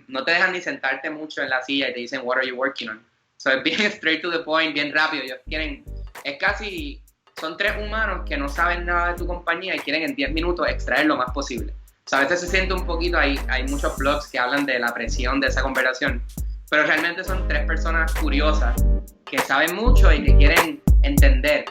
no te dejan ni sentarte mucho en la silla y te dicen, what are you working on? So, es bien straight to the point, bien rápido. Ellos quieren, es casi, son tres humanos que no saben nada de tu compañía y quieren en 10 minutos extraer lo más posible. O sea, a veces se siente un poquito, hay muchos blogs que hablan de la presión de esa conversación, pero realmente son tres personas curiosas que saben mucho y que quieren entender.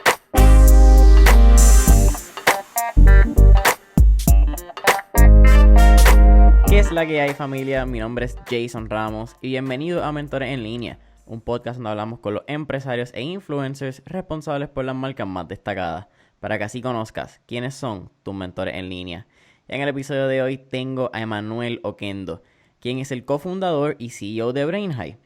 ¿Qué es la que hay, familia? Mi nombre es Jason Ramos y bienvenido a Mentores en Línea, un podcast donde hablamos con los empresarios e influencers responsables por las marcas más destacadas, para que así conozcas quiénes son tus mentores en línea. En el episodio de hoy tengo a Emanuel Oquendo, quien es el cofundador y CEO de BrainHive.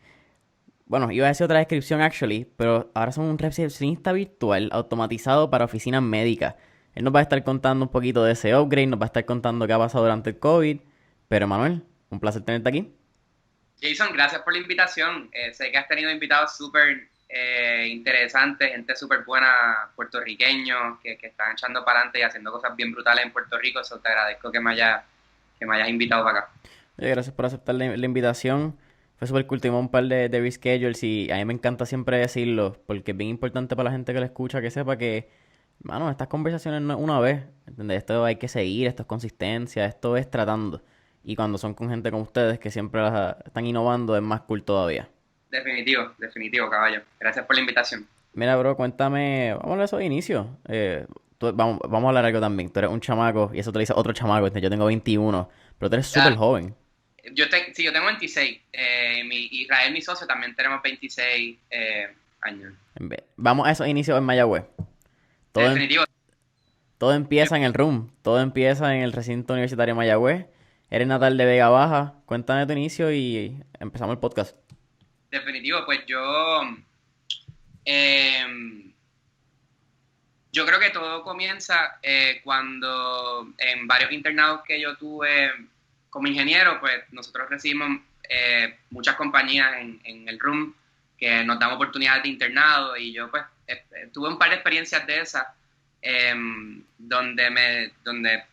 Bueno, iba a decir otra descripción actually, pero ahora son un recepcionista virtual automatizado para oficinas médicas. Él nos va a estar contando un poquito de ese upgrade, nos va a estar contando qué ha pasado durante el COVID. Pero Manuel, un placer tenerte aquí. Jason, gracias por la invitación. Sé que has tenido invitados súper interesantes, gente súper buena, puertorriqueños, que están echando para adelante y haciendo cosas bien brutales en Puerto Rico. So, te agradezco que me hayas invitado para acá. Oye, gracias por aceptar la invitación. Fue súper cool, tuvimos un par de reschedules y a mí me encanta siempre decirlo, porque es bien importante para la gente que lo escucha que sepa que, mano, estas conversaciones no es una vez, ¿entendés? Esto hay que seguir, esto es consistencia, esto es tratando. Y cuando son con gente como ustedes que siempre están innovando, es más cool todavía. Definitivo, caballo. Gracias por la invitación. Mira, bro, cuéntame, vamos a hablar de esos inicios. Vamos a hablar algo también. Tú eres un chamaco, y eso te lo dice otro chamaco. Yo tengo 21, pero tú eres súper joven. Yo tengo 26. Israel, mi socio, también tenemos 26 años. Vamos a esos inicios en Mayagüez. Definitivo. Todo empieza en el RUM. Todo empieza en el recinto universitario de Mayagüez. Eres natal de Vega Baja. Cuéntame tu inicio y empezamos el podcast. Definitivo, pues yo creo que todo comienza cuando en varios internados que yo tuve como ingeniero, pues nosotros recibimos muchas compañías en el RUM que nos dan oportunidades de internado y yo pues tuve un par de experiencias de esas donde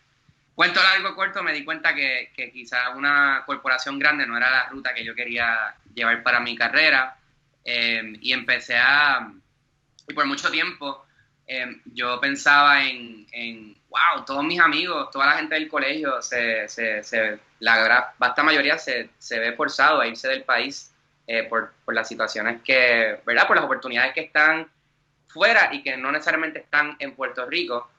cuento largo corto, me di cuenta que quizás una corporación grande no era la ruta que yo quería llevar para mi carrera y y por mucho tiempo yo pensaba en wow, todos mis amigos, toda la gente del colegio, la vasta mayoría se ve forzado a irse del país por las situaciones ¿verdad? Por las oportunidades que están fuera y que no necesariamente están en Puerto Rico.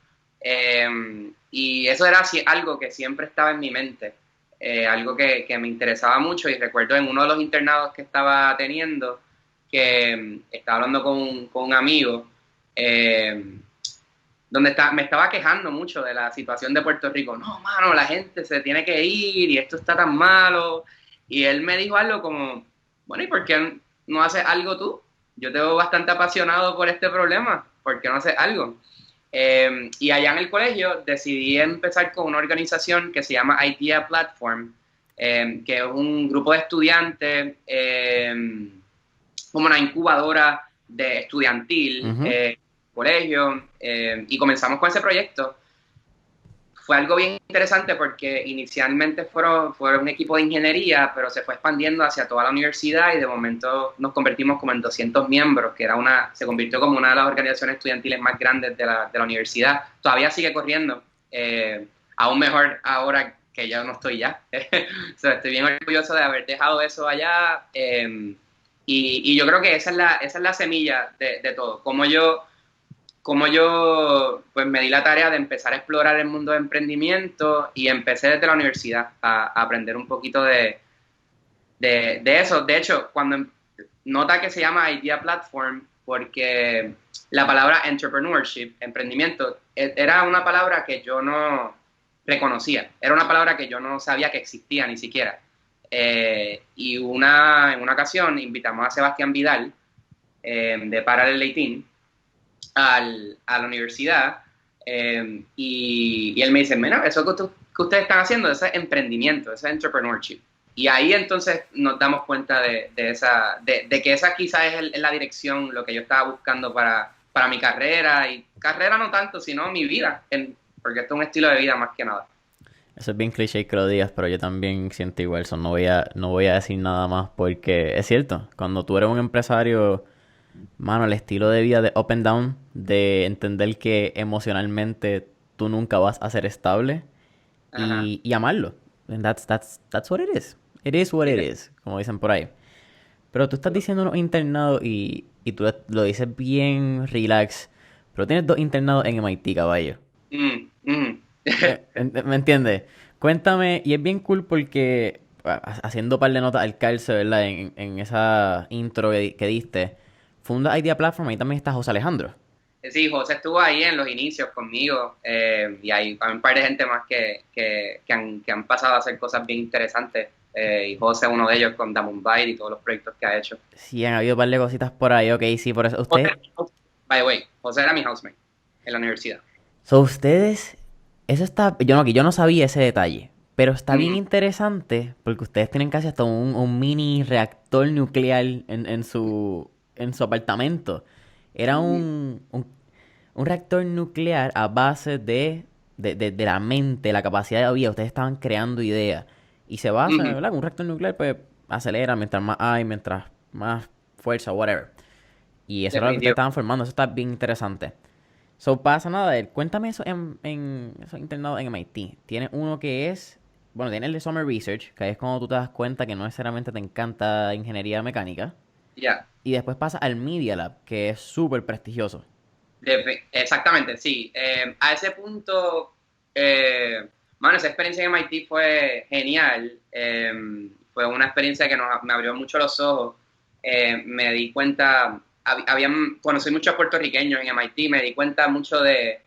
Y eso era algo que siempre estaba en mi mente, algo que me interesaba mucho y recuerdo en uno de los internados que estaba teniendo que estaba hablando con un amigo donde me estaba quejando mucho de la situación de Puerto Rico. No, mano, la gente se tiene que ir y esto está tan malo. Y él me dijo algo como, bueno, ¿y por qué no haces algo tú? Yo te veo bastante apasionado por este problema, ¿por qué no haces algo? Y allá en el colegio decidí empezar con una organización que se llama Idea Platform, que es un grupo de estudiantes, como una incubadora de estudiantil, colegio, y comenzamos con ese proyecto. Fue algo bien interesante porque inicialmente fueron un equipo de ingeniería, pero se fue expandiendo hacia toda la universidad y de momento nos convertimos como en 200 miembros, que se convirtió como una de las organizaciones estudiantiles más grandes de la universidad. Todavía sigue corriendo, aún mejor ahora que ya no estoy ya. O sea, estoy bien orgulloso de haber dejado eso allá y yo creo que esa es la semilla de todo. Como yo pues me di la tarea de empezar a explorar el mundo de emprendimiento y empecé desde la universidad a aprender un poquito de eso. De hecho, cuando nota que se llama Idea Platform, porque la palabra entrepreneurship, emprendimiento, era una palabra que yo no reconocía, era una palabra que yo no sabía que existía ni siquiera. Y en una ocasión invitamos a Sebastián Vidal de Parallel 18 a la universidad y él me dice, mira, eso que ustedes están haciendo, ese es emprendimiento, ese es entrepreneurship. Y ahí entonces nos damos cuenta de que esa quizás es la dirección, lo que yo estaba buscando para mi carrera, y carrera no tanto, sino mi vida, porque esto es un estilo de vida más que nada. Eso es bien cliché que lo digas, pero yo también siento igual. So, no voy a decir nada más porque es cierto. Cuando tú eres un empresario, mano, el estilo de vida de up and down, de entender que emocionalmente tú nunca vas a ser estable Ajá. y amarlo. And that's what it is. It is what it Literal. is, como dicen por ahí. Pero tú estás diciendo unos internados y tú lo dices bien relax. Pero tienes dos internados en MIT, caballo. Mm, mm. ¿Me entiendes? Cuéntame, y es bien cool porque haciendo un par de notas al calce, ¿verdad? En esa intro que diste, funda Idea Platform y también está José Alejandro. Sí, José estuvo ahí en los inicios conmigo y hay un par de gente más que han pasado a hacer cosas bien interesantes y José es uno de ellos con Damunbite y todos los proyectos que ha hecho. Sí, han habido un par de cositas por ahí, ok, sí, por eso. José, Ustedes, by the way, José era mi housemate en la universidad. ustedes, eso está, yo no sabía ese detalle, pero está bien Mm, interesante porque ustedes tienen casi hasta un mini reactor nuclear en su apartamento. Era mm, un reactor nuclear a base de la mente, la capacidad de vida. Ustedes estaban creando ideas. Y se basa, mm, ¿verdad? Un reactor nuclear, pues, acelera mientras más hay, mientras más fuerza, whatever. Y eso era lo que ustedes definitivo. estaban formando. Eso está bien interesante. So, pasa nada. Cuéntame eso esos internados en MIT. Tiene uno que es, bueno, tiene el de Summer Research, que es cuando tú te das cuenta que no necesariamente te encanta ingeniería mecánica. Ya. Y después pasa al Media Lab, que es súper prestigioso. Exactamente, sí. A ese punto, mano, esa experiencia en MIT fue genial. Fue una experiencia que me abrió mucho los ojos. Me di cuenta, conocí muchos puertorriqueños en MIT, me di cuenta mucho de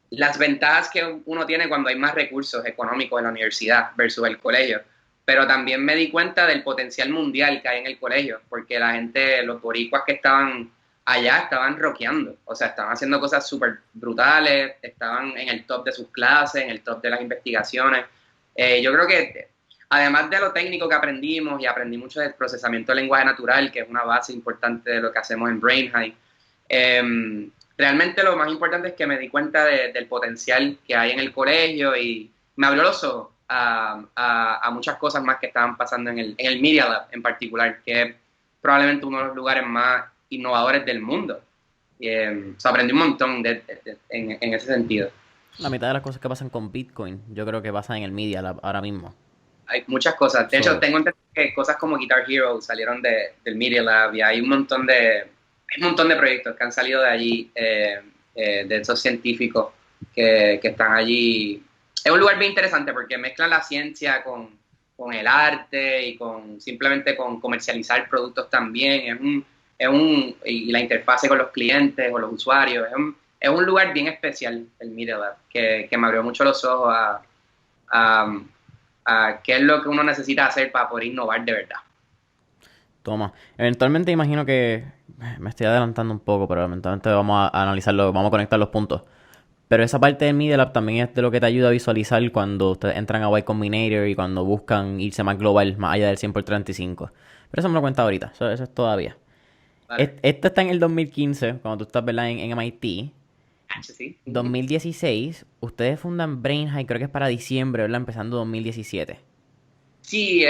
las ventajas que uno tiene cuando hay más recursos económicos en la universidad versus el colegio. Pero también me di cuenta del potencial mundial que hay en el colegio, porque la gente, los boricuas que estaban allá estaban rockeando, o sea, estaban haciendo cosas súper brutales, estaban en el top de sus clases, en el top de las investigaciones. Yo creo que, además de lo técnico que aprendimos, y aprendí mucho del procesamiento del lenguaje natural, que es una base importante de lo que hacemos en Brain High, realmente lo más importante es que me di cuenta del potencial que hay en el colegio y me abrió los ojos a muchas cosas más que estaban pasando en el Media Lab en particular, que es probablemente uno de los lugares más innovadores del mundo. O sea, aprendí un montón en ese sentido. La mitad de las cosas que pasan con Bitcoin, yo creo que pasan en el Media Lab ahora mismo. Hay muchas cosas. De hecho, So, tengo entendido que cosas como Guitar Hero salieron del Media Lab y hay un montón de proyectos que han salido de allí, de esos científicos que están allí. Es un lugar bien interesante porque mezclan la ciencia con el arte y simplemente con comercializar productos también. Y la interfase con los clientes o los usuarios. Es un lugar bien especial, el Media Lab, que me abrió mucho los ojos a, qué es lo que uno necesita hacer para poder innovar de verdad. toma. Eventualmente imagino que me estoy adelantando un poco, pero eventualmente vamos a analizarlo, vamos a conectar los puntos. Pero esa parte del Media Lab también es de lo que te ayuda a visualizar cuando ustedes entran a Y Combinator y cuando buscan irse más global, más allá del 100 por 35. Pero eso me lo cuenta ahorita, eso es todavía. ¿Vale? Esto está en el 2015, cuando tú estás, ¿verdad? En MIT. Sí. Ujú. 2016, ustedes fundan Brain High, creo que es para diciembre, ¿verdad? Empezando 2017. Sí,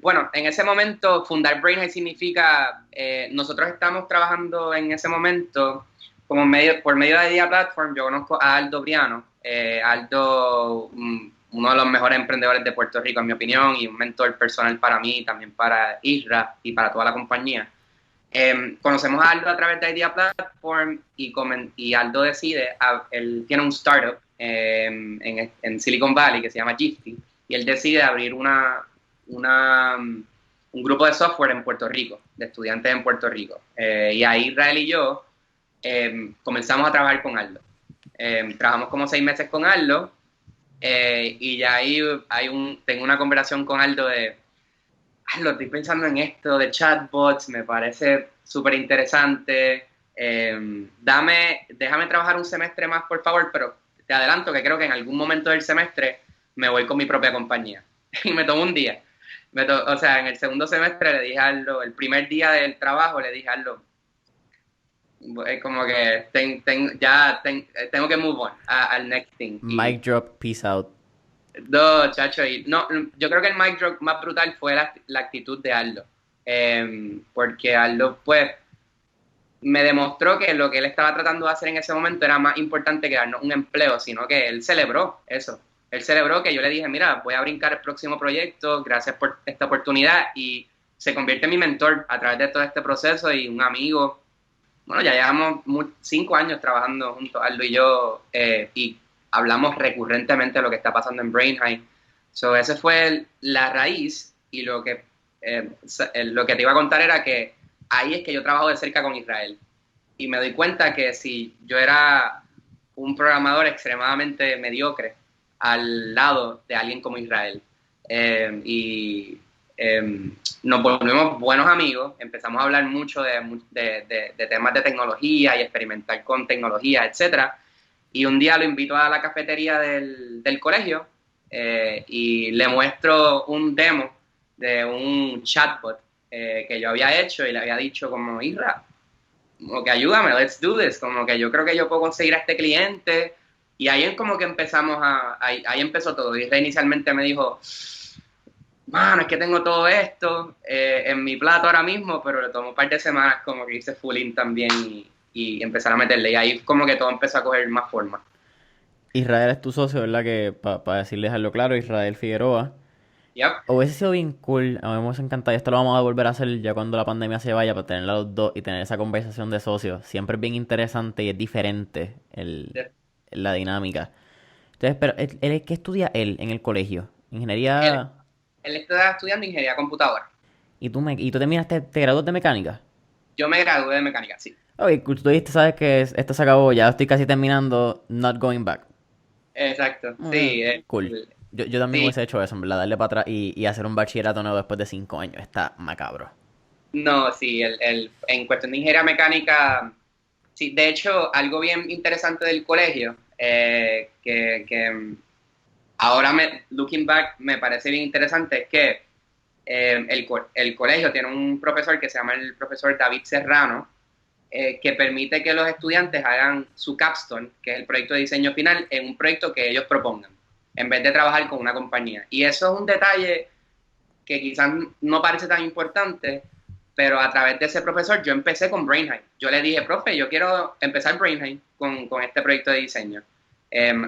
bueno, en ese momento fundar BrainHead significa, nosotros estamos trabajando en ese momento por medio de Idea Platform. Yo conozco a Aldo Briano, Aldo, uno de los mejores emprendedores de Puerto Rico, en mi opinión, y un mentor personal para mí, también para Isra y para toda la compañía. Conocemos a Aldo a través de Idea Platform y Aldo decide, él tiene un startup en Silicon Valley que se llama Gifty, y él decide abrir un grupo de software en Puerto Rico, de estudiantes en Puerto Rico. Y ahí Israel y yo comenzamos a trabajar con Aldo. Trabajamos como 6 meses con Aldo y ya ahí tengo una conversación con Aldo estoy pensando en esto de chatbots, me parece súper interesante. Déjame trabajar un semestre más, por favor, pero te adelanto que creo que en algún momento del semestre me voy con mi propia compañía. Y me tomo un día. O sea, en el segundo semestre le dije a Aldo, el primer día del trabajo le dije a Aldo, Es como que tengo que move on al next thing. Mic drop, peace out. No, chacho, no, yo creo que el mic drop más brutal fue la actitud de Aldo. Porque Aldo, pues, me demostró que lo que él estaba tratando de hacer en ese momento era más importante que darnos un empleo, sino que él celebró eso. Él celebró que yo le dije, mira, voy a brincar el próximo proyecto, gracias por esta oportunidad, y se convierte en mi mentor a través de todo este proceso y un amigo. Bueno, ya llevamos 5 años trabajando juntos, Aldo y yo, y hablamos recurrentemente de lo que está pasando en Brain High. So, esa fue la raíz, y lo que te iba a contar era que ahí es que yo trabajo de cerca con Israel. Y me doy cuenta que si yo era un programador extremadamente mediocre al lado de alguien como Israel, y nos volvimos buenos amigos, empezamos a hablar mucho de temas de tecnología y experimentar con tecnología, etcétera. Y un día lo invito a la cafetería del colegio, y le muestro un demo de un chatbot que yo había hecho, y le había dicho como, Isra, como que ayúdame, let's do this, como que yo creo que yo puedo conseguir a este cliente. Y ahí es como que ahí empezó todo. Isra inicialmente me dijo, mano, es que tengo todo esto en mi plato ahora mismo, pero le tomó un par de semanas como que hice full in también, y empezar a meterle. Y ahí como que todo empezó a coger más forma. Israel es tu socio, ¿verdad? Que para decirles algo claro, Israel Figueroa. Yep. Hubiese sido bien cool, a mí me hubiese encantado. Y esto lo vamos a volver a hacer ya cuando la pandemia se vaya, para tener a los dos y tener esa conversación de socios. Siempre es bien interesante y es diferente la dinámica. Entonces, pero ¿qué estudia él en el colegio? Él, Ingeniería. él está estudiando ingeniería computadora. ¿Y tú terminaste, te graduaste de mecánica? Yo me gradué de mecánica, sí. Ok, cool, tú dijiste, sabes que esto se acabó, ya estoy casi terminando, not going back. Exacto, sí. Cool. Yo también Sí, hubiese hecho eso, en verdad, darle para atrás y hacer un bachillerato nuevo después de 5 años. Está macabro. no, sí, en cuestión de ingeniería mecánica, sí, de hecho, algo bien interesante del colegio, que ahora, looking back, me parece bien interesante, es que el colegio tiene un profesor que se llama el profesor David Serrano, que permite que los estudiantes hagan su capstone, que es el proyecto de diseño final, en un proyecto que ellos propongan, en vez de trabajar con una compañía. Y eso es un detalle que quizás no parece tan importante, pero a través de ese profesor yo empecé con Brainheim. Yo le dije, profe, yo quiero empezar Brainheim con este proyecto de diseño.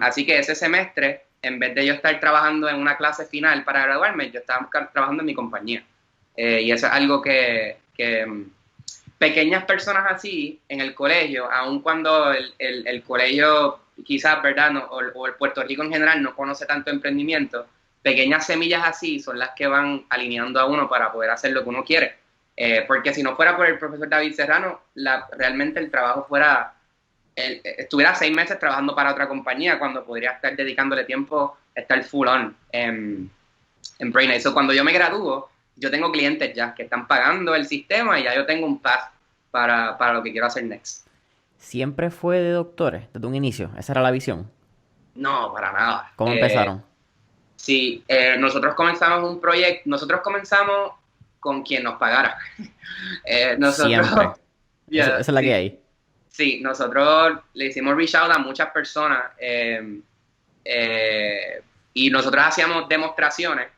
Así que ese semestre, en vez de yo estar trabajando en una clase final para graduarme, yo estaba trabajando en mi compañía. Y eso es algo que pequeñas personas así en el colegio, aun cuando el colegio quizás, ¿verdad? No, o el Puerto Rico en general no conoce tanto emprendimiento, pequeñas semillas así son las que van alineando a uno para poder hacer lo que uno quiere. Porque si no fuera por el profesor David Serrano, realmente el trabajo estuviera 6 meses trabajando para otra compañía cuando podría estar dedicándole tiempo a estar full on en Brain. Eso cuando yo me gradúo, yo tengo clientes ya que están pagando el sistema, y ya yo tengo un path para lo que quiero hacer next. ¿Siempre fue de doctores desde un inicio? ¿Esa era la visión? No, para nada. ¿Cómo empezaron? Sí, nosotros comenzamos con quien nos pagara. Nosotros, Siempre. Esa es la que sí, hay. sí, nosotros le hicimos reach out a muchas personas, y nosotros hacíamos demostraciones,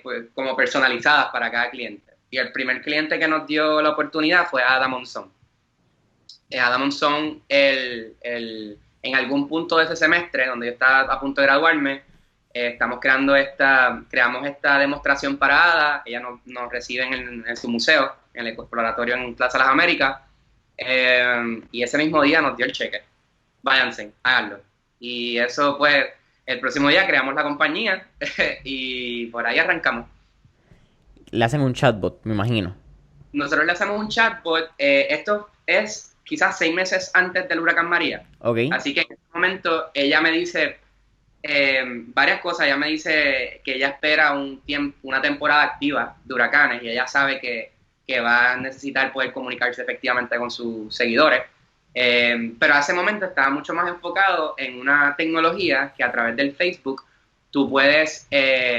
pues, como personalizadas para cada cliente. Y el primer cliente que nos dio la oportunidad fue Adam Monzón. Adam Monzón, en algún punto de ese semestre, donde yo estaba a punto de graduarme, creamos esta demostración para Ada. Ella nos recibe en su museo, en el exploratorio en Plaza Las Américas, y ese mismo día nos dio el cheque. Váyanse, háganlo. Y eso, pues, el próximo día creamos la compañía y por ahí arrancamos. Le hacen un chatbot, me imagino. Nosotros le hacemos un chatbot. Esto es quizás 6 meses antes del huracán María. Ok. Así que en ese momento ella me dice varias cosas. Ella me dice que ella espera una temporada activa de huracanes, y ella sabe que va a necesitar poder comunicarse efectivamente con sus seguidores. Pero a ese momento estaba mucho más enfocado en una tecnología que a través del Facebook tú puedes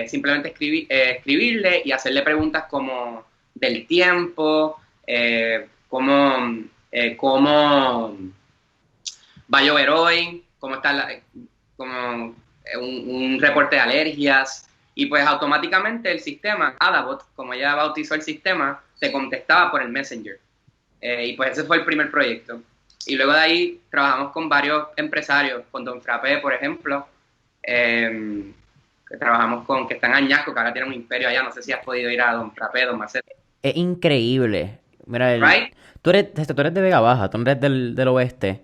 simplemente escribirle y hacerle preguntas como del tiempo, cómo cómo va a llover hoy, cómo está como un reporte de alergias, y pues automáticamente el sistema, Adabot, como ella bautizó el sistema, te contestaba por el Messenger. Y pues ese fue el primer proyecto. Y luego de ahí trabajamos con varios empresarios, con Don Frappé, por ejemplo, que trabajamos con, que está en Añasco, que ahora tiene un imperio allá, no sé si has podido ir a Don Frappé, Don Marcelo. Es increíble. Mira, Right? tú eres de Vega Baja, tú no eres del oeste,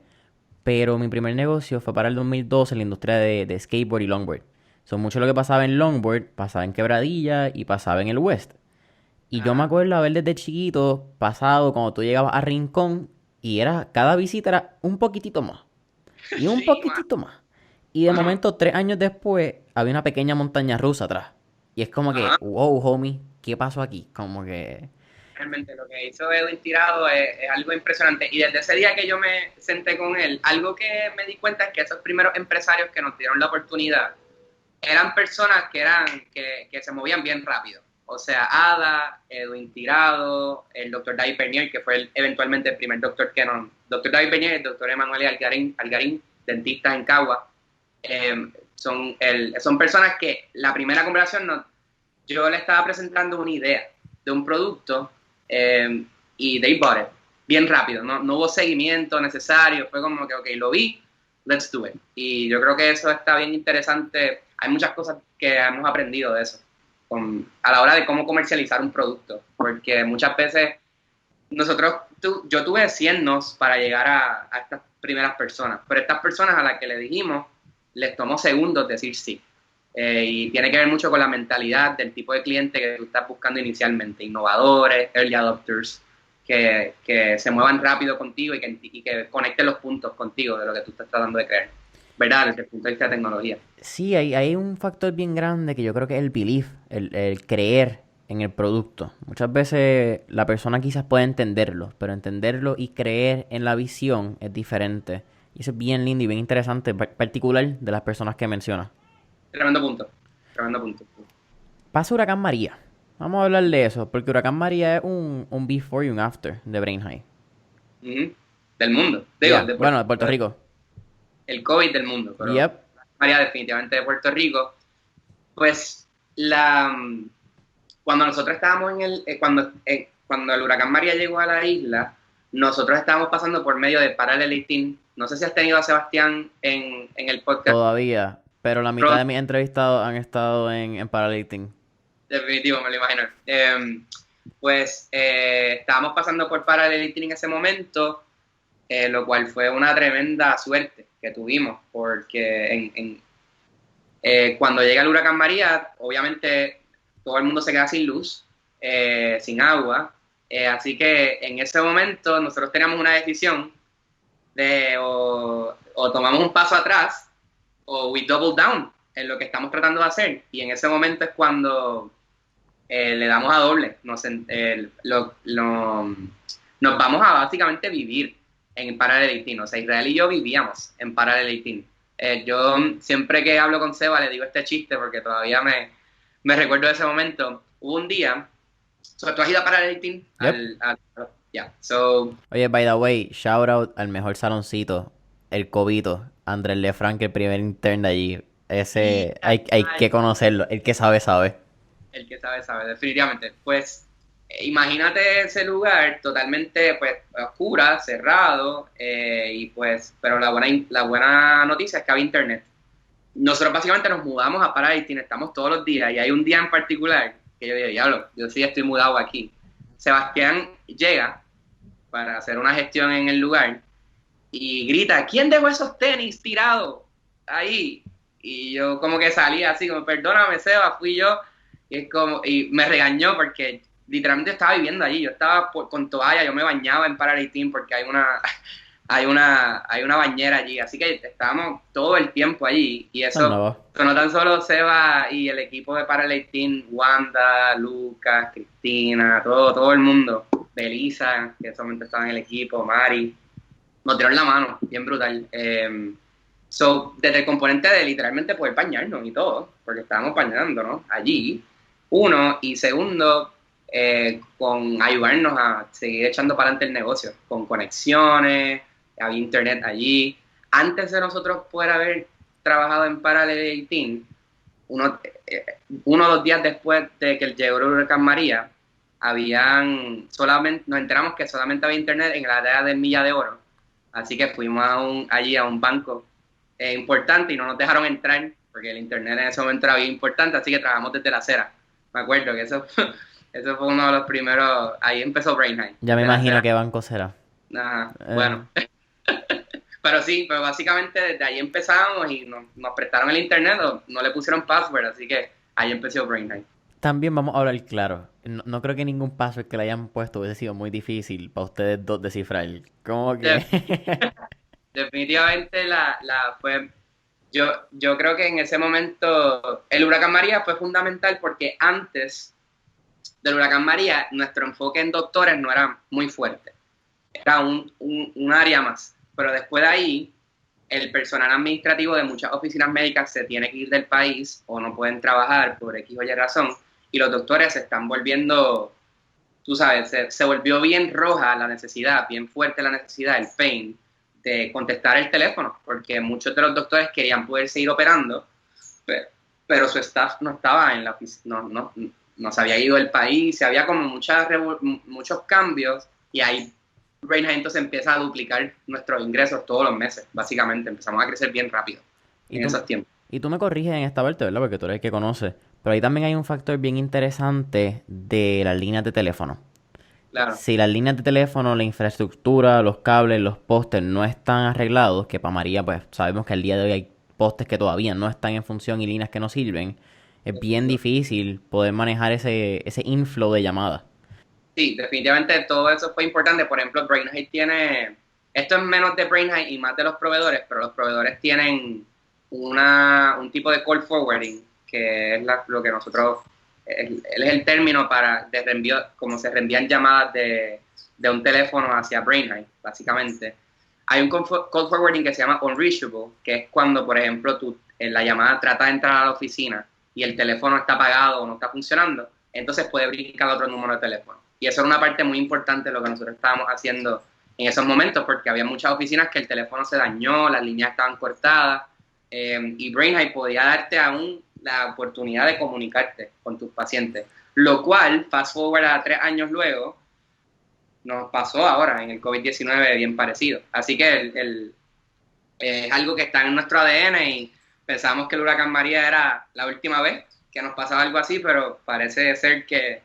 pero mi primer negocio fue para el 2012 en la industria de skateboard y longboard. Son mucho lo que pasaba en longboard, pasaba en Quebradilla y pasaba en el West. Y yo me Ajá. acuerdo haber desde chiquito pasado cuando tú llegabas a Rincón y era, cada visita era un poquitito más. Y un Sí, poquitito más. Y de mano. momento, 3 años después, había una pequeña montaña rusa atrás. Y es como que, Ajá. wow, homie, ¿qué pasó aquí? Como que... Realmente lo que hizo Edwin Tirado es algo impresionante. Y desde ese día que yo me senté con él, algo que me di cuenta es que esos primeros empresarios que nos dieron la oportunidad eran personas que se movían bien rápido. O sea, Ada, Edwin Tirado, el doctor David Bernier, que fue eventualmente el primer doctor que nos... Doctor David Bernier y el doctor Emanuel Algarín, dentistas en Cagua. Son personas que la primera conversación yo le estaba presentando una idea de un producto y they bought it bien rápido, no hubo seguimiento necesario, fue como que, ok, lo vi, let's do it. Y yo creo que eso está bien interesante. Hay muchas cosas que hemos aprendido de eso a la hora de cómo comercializar un producto, porque muchas veces yo tuve 100 nos para llegar a estas primeras personas, pero estas personas a las que le dijimos, les tomó segundos decir sí. Y tiene que ver mucho con la mentalidad del tipo de cliente que tú estás buscando inicialmente, innovadores, early adopters, que se muevan rápido contigo y que conecten los puntos contigo de lo que tú estás tratando de creer, ¿verdad? Desde el punto de vista de tecnología. Sí, hay un factor bien grande que yo creo que es el belief, el creer en el producto. Muchas veces la persona quizás puede entenderlo, pero entenderlo y creer en la visión es diferente. Y eso es bien lindo y bien interesante, particular de las personas que mencionas. Tremendo punto, tremendo punto. Pasa Huracán María. Vamos a hablar de eso, porque Huracán María es un before y un after de Brain High. Ujú. Del mundo, digo, Ya, bueno, de Puerto Rico. el COVID del mundo, pero Yep. María definitivamente de Puerto Rico. Pues cuando nosotros estábamos cuando el huracán María llegó a la isla, nosotros estábamos pasando por medio de Parallel No sé si has tenido a Sebastián en el podcast. Todavía. Pero la mitad de mis entrevistados han estado en Paralifting. Definitivo, me lo imagino. Estábamos pasando por Parallel en ese momento, lo cual fue una tremenda suerte que tuvimos, porque cuando llega el huracán María, obviamente todo el mundo se queda sin luz, sin agua, así que en ese momento nosotros teníamos una decisión de o tomamos un paso atrás o we double down en lo que estamos tratando de hacer, y en ese momento es cuando le damos a doble, nos vamos a básicamente vivir en Parallel 18. O sea, Israel y yo vivíamos en Parallel 18. Yo siempre que hablo con Seba le digo este chiste porque todavía me recuerdo de ese momento. Hubo un día, ¿tú has ido a Parallel 18? Yep. Yeah, so... Oye, by the way, shout out al mejor saloncito, el Cobito, Andrés Lefranc, el primer intern de allí. Y Ese hay que conocerlo, el que sabe, sabe. el que sabe, sabe, definitivamente. Pues imagínate ese lugar totalmente pues oscura, cerrado, y pues, pero la buena noticia es que había internet. Nosotros básicamente nos mudamos a Paraditin, estamos todos los días, y hay un día en particular que yo digo, diablo, yo sí estoy mudado aquí. Sebastián llega para hacer una gestión en el lugar y grita, ¿quién dejó esos tenis tirados ahí? Y yo como que salí así, como, perdóname, Seba, fui yo. Y me regañó porque literalmente estaba viviendo allí. Yo estaba con toalla, yo me bañaba en Paralitín porque hay una bañera allí. Así que estábamos todo el tiempo allí. Y Esa es eso, nueva. no tan solo Seba y el equipo de Paralitín, Wanda, Lucas, Cristina, todo el mundo. Belisa, que en ese momento estaba en el equipo, Mari, nos dieron la mano, bien brutal. Desde el componente de literalmente poder bañarnos y todo, porque estábamos bañándonos allí, uno, y segundo, con ayudarnos a seguir echando para adelante el negocio, con conexiones, había internet allí. Antes de nosotros poder haber trabajado en Parallel 18, uno, uno o dos días después de que llegó el huracán María, nos enteramos que solamente había internet en la área de Milla de Oro. Así que fuimos allí a un banco importante y no nos dejaron entrar porque el internet en ese momento era bien importante, así que trabajamos desde la acera. Me acuerdo que eso fue uno de los primeros, ahí empezó Brainhide. Ya me De la imagino acera. qué banco será. Ajá, bueno. Pero sí, pero básicamente desde ahí empezamos y nos prestaron el internet, no le pusieron password, así que ahí empezó Brainhide. También vamos a hablar claro. No creo que ningún password que le hayan puesto hubiese sido muy difícil para ustedes dos descifrar. Como De- que... definitivamente yo creo que en ese momento el huracán María fue fundamental porque antes del huracán María nuestro enfoque en doctores no era muy fuerte, era un área más, pero después de ahí el personal administrativo de muchas oficinas médicas se tiene que ir del país o no pueden trabajar por X o Y razón y los doctores se están volviendo, tú sabes, se volvió bien roja la necesidad, bien fuerte la necesidad, el pain de contestar el teléfono, porque muchos de los doctores querían poder seguir operando, pero su staff no estaba en la oficina, no se había ido del país, se había como muchos cambios y ahí Brainhead entonces empieza a duplicar nuestros ingresos todos los meses, básicamente, empezamos a crecer bien rápido Y en tú, esos tiempos. y tú me corriges en esta parte, ¿verdad? Porque tú eres el que conoce. Pero ahí también hay un factor bien interesante de las líneas de teléfono. Claro, Si las líneas de teléfono, la infraestructura, los cables, los postes no están arreglados, que para María, pues sabemos que al día de hoy hay postes que todavía no están en función y líneas que no sirven, es bien difícil poder manejar ese inflow de llamadas. sí, definitivamente todo eso fue importante. Por ejemplo, Brainhead esto es menos de Brainhead y más de los proveedores, pero los proveedores tienen un tipo de call forwarding, que es lo que nosotros, él es el término de reenvío, como se reenvían llamadas de un teléfono hacia Brainhead, básicamente. Hay un call forwarding que se llama unreachable, que es cuando, por ejemplo, tú en la llamada trata de entrar a la oficina y el teléfono está apagado o no está funcionando, entonces puede brincar otro número de teléfono. Y eso era una parte muy importante de lo que nosotros estábamos haciendo en esos momentos, porque había muchas oficinas que el teléfono se dañó, las líneas estaban cortadas, y Brainhide podía darte aún la oportunidad de comunicarte con tus pacientes. Lo cual, fast forward a 3 años luego, nos pasó ahora en el COVID-19 bien parecido. Así que es algo que está en nuestro ADN y pensamos que el huracán María era la última vez que nos pasaba algo así, pero parece ser que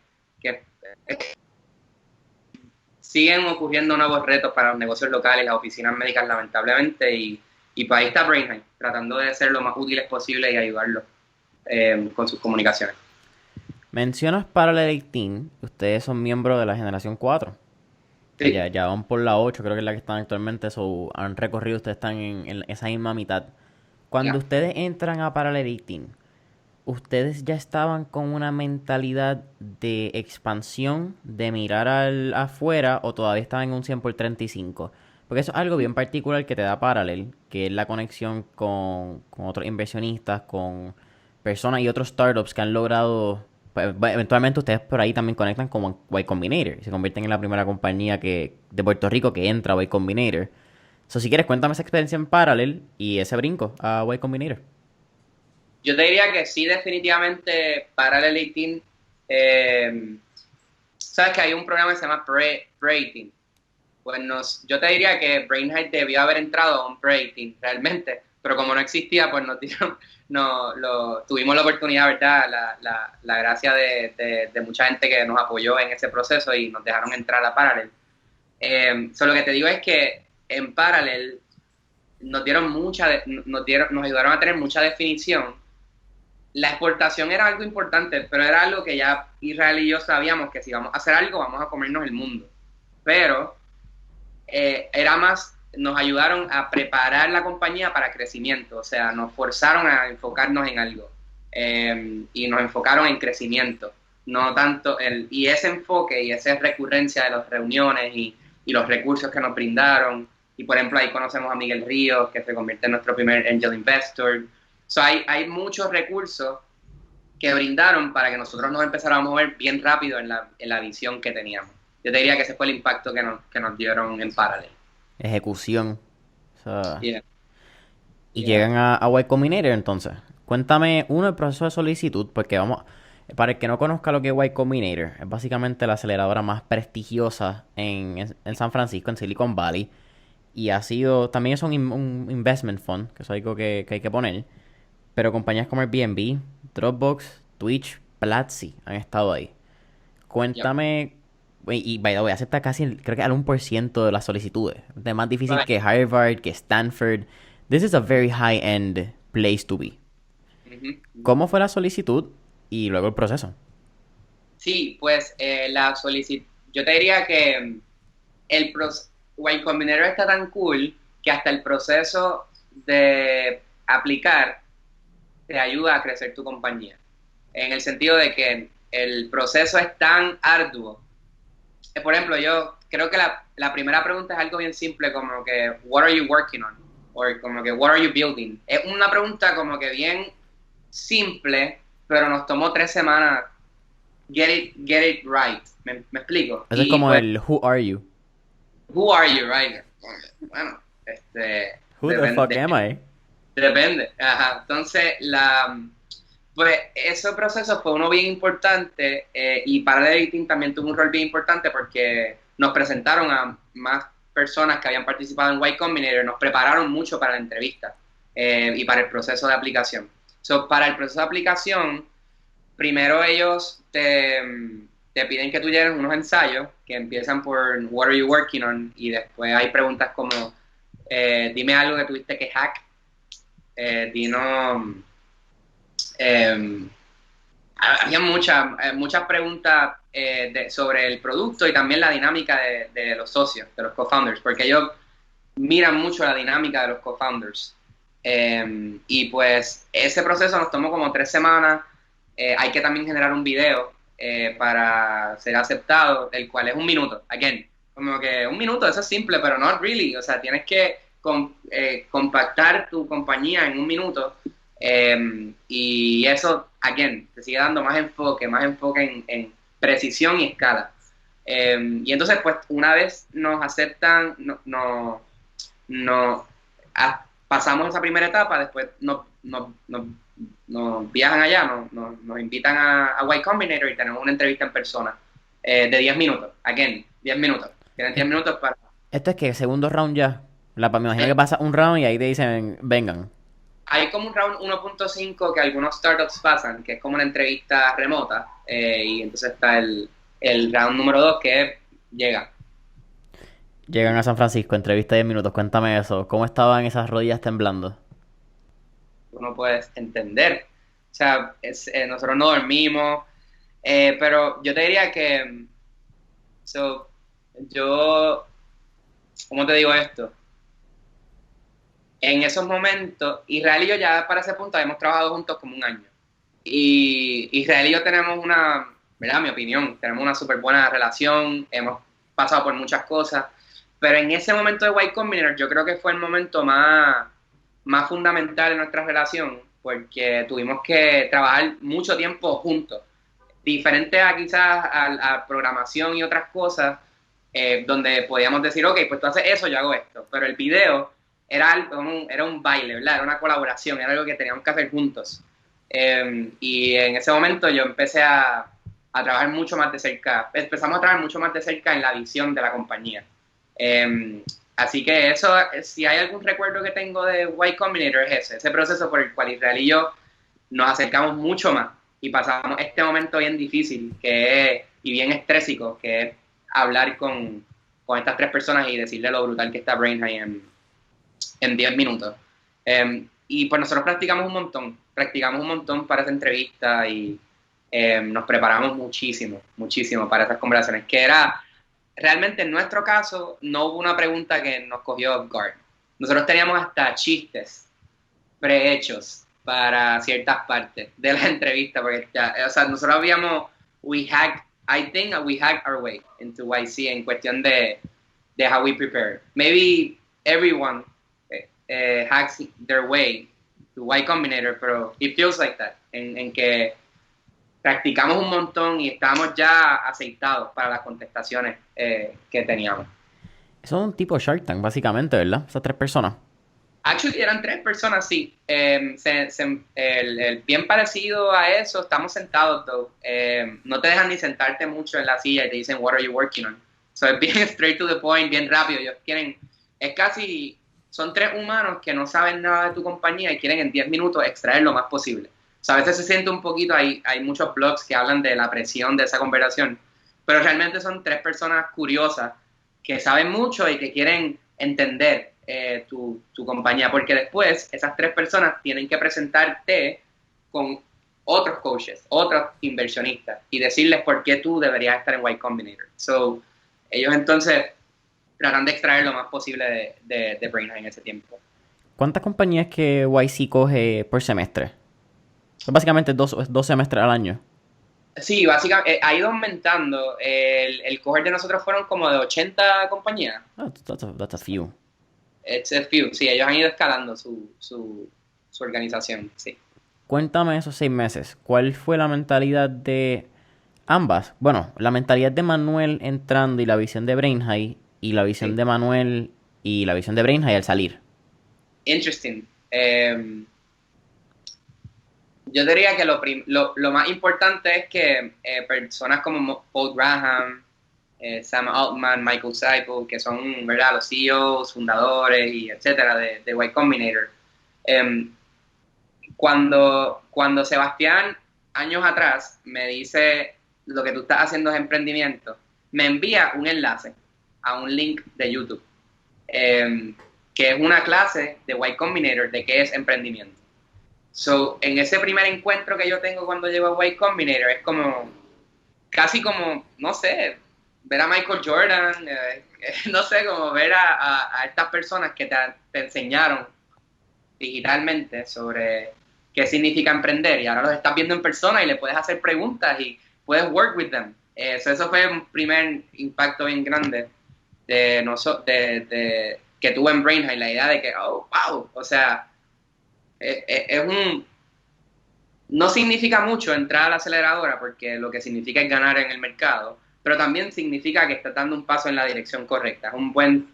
siguen ocurriendo nuevos retos para los negocios locales y las oficinas médicas, lamentablemente, y pues ahí está Brainhead, tratando de ser lo más útiles posible y ayudarlos con sus comunicaciones. Mencionas Parallel 18, ustedes son miembros de la generación 4. Que Sí, ya van por la 8, creo que es la que están actualmente, han recorrido, ustedes están en esa misma mitad. Cuando ya. ustedes entran a Parallel 18, ¿ustedes ya estaban con una mentalidad de expansión, de mirar afuera, o todavía estaban en un 100 por 35? Porque eso es algo bien particular que te da Parallel, que es la conexión con otros inversionistas, con personas y otros startups que han logrado, pues, eventualmente ustedes por ahí también conectan con Y Combinator y se convierten en la primera compañía de Puerto Rico que entra a Y Combinator. So, si quieres, cuéntame esa experiencia en Parallel y ese brinco a Y Combinator. Yo te diría que sí, definitivamente Parallel 18, sabes que hay un programa que se llama Pre-18. Pues yo te diría que Brainhead debió haber entrado a un Pre-18 realmente, pero como no existía, pues tuvimos la oportunidad, ¿verdad? La gracia de mucha gente que nos apoyó en ese proceso y nos dejaron entrar a Parallel. Lo que te digo es que en Parallel nos ayudaron a tener mucha definición. La exportación era algo importante, pero era algo que ya Israel y yo sabíamos que si vamos a hacer algo, vamos a comernos el mundo. Pero era más, nos ayudaron a preparar la compañía para crecimiento, o sea, nos forzaron a enfocarnos en algo y nos enfocaron en crecimiento, no tanto y ese enfoque y esa recurrencia de las reuniones y los recursos que nos brindaron, y por ejemplo ahí conocemos a Miguel Ríos, que se convierte en nuestro primer angel investor. Hay muchos recursos que brindaron para que nosotros nos empezáramos a mover bien rápido en la visión que teníamos. Yo te diría que ese fue el impacto que nos dieron en paralelo. Ejecución. O sea, Yeah, y yeah. llegan a Y Combinator entonces. Cuéntame uno el proceso de solicitud, porque vamos, para el que no conozca lo que es Y Combinator, es básicamente la aceleradora más prestigiosa en San Francisco, en Silicon Valley. Y ha sido, también es un investment fund, que es algo que hay que poner. Pero compañías como Airbnb, Dropbox, Twitch, Platzi han estado ahí. Yep. Cuéntame, y by the way, acepta casi, creo que al 1% de las solicitudes. Es más difícil Right. que Harvard, que Stanford. This is a very high-end place to be. Ujú. ¿Cómo fue la solicitud y luego el proceso? Sí, pues la solicitud, yo te diría que el Y Combinator está tan cool que hasta el proceso de aplicar te ayuda a crecer tu compañía. En el sentido de que el proceso es tan arduo. Por ejemplo, yo creo que la primera pregunta es algo bien simple, como que, what are you working on? O como que, what are you building? Es una pregunta como que bien simple, pero nos tomó 3 semanas get it right. ¿Me explico? Eso es Y como pues, el Who are you? who are you, right? Bueno, Who the fuck depende. am I? Depende. Ajá. Entonces, pues ese proceso fue uno bien importante y Parallel Editing también tuvo un rol bien importante porque nos presentaron a más personas que habían participado en Y Combinator, nos prepararon mucho para la entrevista y para el proceso de aplicación. So, para el proceso de aplicación, primero ellos te piden que tú llenes unos ensayos que empiezan por What are you working on y después hay preguntas como dime algo que tuviste que hack, dinos eh, había muchas preguntas sobre el producto y también la dinámica de los socios, de los co-founders, porque ellos miran mucho la dinámica de los co-founders. Y pues ese proceso nos tomó como 3 semanas. Hay que también generar un video para ser aceptado, el cual es 1 minuto. Again, como que 1 minuto, eso es simple, pero not really. O sea, tienes que compactar tu compañía en 1 minuto. Y eso, again, te sigue dando más enfoque en precisión y escala. Y entonces, pues, una vez nos aceptan, pasamos esa primera etapa, después nos viajan allá, nos invitan a Y Combinator y tenemos una entrevista en persona de 10 minutos. Again, 10 minutos. Tienen 10 Et- minutos para... Esto es que segundo round ya. Me imagino que pasa un round y ahí te dicen, vengan. Hay como un round 1.5 que algunos startups pasan, que es como una entrevista remota, y entonces está el round número 2 que llega. Llegan a San Francisco, entrevista de 10 minutos, cuéntame eso. ¿Cómo estaban esas rodillas temblando? Tú no puedes entender. O sea, nosotros no dormimos, pero yo te diría que, so, yo, ¿cómo te digo esto? En esos momentos, Israel y yo ya para ese punto habíamos trabajado juntos como un año. Y Israel y yo tenemos ¿verdad? Mi opinión, tenemos una súper buena relación, hemos pasado por muchas cosas, pero en ese momento de Y Combinator yo creo que fue el momento más fundamental en nuestra relación, porque tuvimos que trabajar mucho tiempo juntos, diferente a quizás a programación y otras cosas, donde podíamos decir, ok, pues tú haces eso, yo hago esto, pero el video era un baile, ¿verdad? Era una colaboración, era algo que teníamos que hacer juntos. Y en ese momento yo empecé a trabajar mucho más de cerca, empezamos a trabajar mucho más de cerca en la visión de la compañía. Así que eso, si hay algún recuerdo que tengo de Y Combinator es ese proceso por el cual Israel y yo nos acercamos mucho más y pasamos este momento bien difícil y bien estrésico, que es hablar con estas 3 personas y decirle lo brutal que está Brain High en 10 minutos. Y pues nosotros practicamos un montón para esa entrevista y nos preparamos muchísimo para esas conversaciones, que era, realmente en nuestro caso, no hubo una pregunta que nos cogió off guard. Nosotros teníamos hasta chistes prehechos para ciertas partes de la entrevista, porque ya, o sea, nosotros I think we hacked our way into YC en cuestión de how we prepare. Maybe everyone hacks their way to Y Combinator, pero it feels like that, en que practicamos un montón y estábamos ya aceitados para las contestaciones que teníamos. Eso es un tipo Shark Tank, básicamente, ¿verdad? Esas tres personas. Actually, eran tres personas, sí. Bien parecido a eso, estamos sentados, though. No te dejan ni sentarte mucho en la silla y te dicen, what are you working on? So, es bien straight to the point, bien rápido. Ellos quieren, es casi, son tres humanos que no saben nada de tu compañía y quieren en 10 minutos extraer lo más posible. O sea, a veces se siente un poquito, hay muchos blogs que hablan de la presión de esa conversación, pero realmente son tres personas curiosas que saben mucho y que quieren entender tu compañía, porque después esas tres personas tienen que presentarte con otros coaches, otros inversionistas y decirles por qué tú deberías estar en Y Combinator. So, ellos entonces tratan de extraer lo más posible de Brainhigh en ese tiempo. ¿Cuántas compañías que YC coge por semestre? Son básicamente dos semestres al año. Sí, básicamente ha ido aumentando. El cohort de nosotros fueron como de 80 compañías. Oh, that's a few. It's a few. Sí, ellos han ido escalando su organización, sí. Cuéntame esos 6 meses. ¿Cuál fue la mentalidad de ambas? Bueno, la mentalidad de Manuel entrando y la visión de Brainhigh y la visión Sí. de Manuel y la visión de Brainhigh al salir. Interesting. Yo diría que lo más importante es que personas como Paul Graham, Sam Altman, Michael Seipel, que son, ¿verdad?, los CEOs, fundadores y etcétera de Y Combinator. Cuando Sebastián, años atrás, me dice lo que tú estás haciendo es emprendimiento, me envía un enlace a un link de YouTube, que es una clase de Y Combinator de qué es emprendimiento. So, en ese primer encuentro que yo tengo cuando llego a Y Combinator es como, casi como, no sé, ver a Michael Jordan, no sé, como ver a estas personas que te enseñaron digitalmente sobre qué significa emprender y ahora los estás viendo en persona y le puedes hacer preguntas y puedes work with them. Eso fue un primer impacto bien grande que tuve en Brainhigh, la idea de que, oh, wow, o sea, no significa mucho entrar a la aceleradora porque lo que significa es ganar en el mercado, pero también significa que estás dando un paso en la dirección correcta, es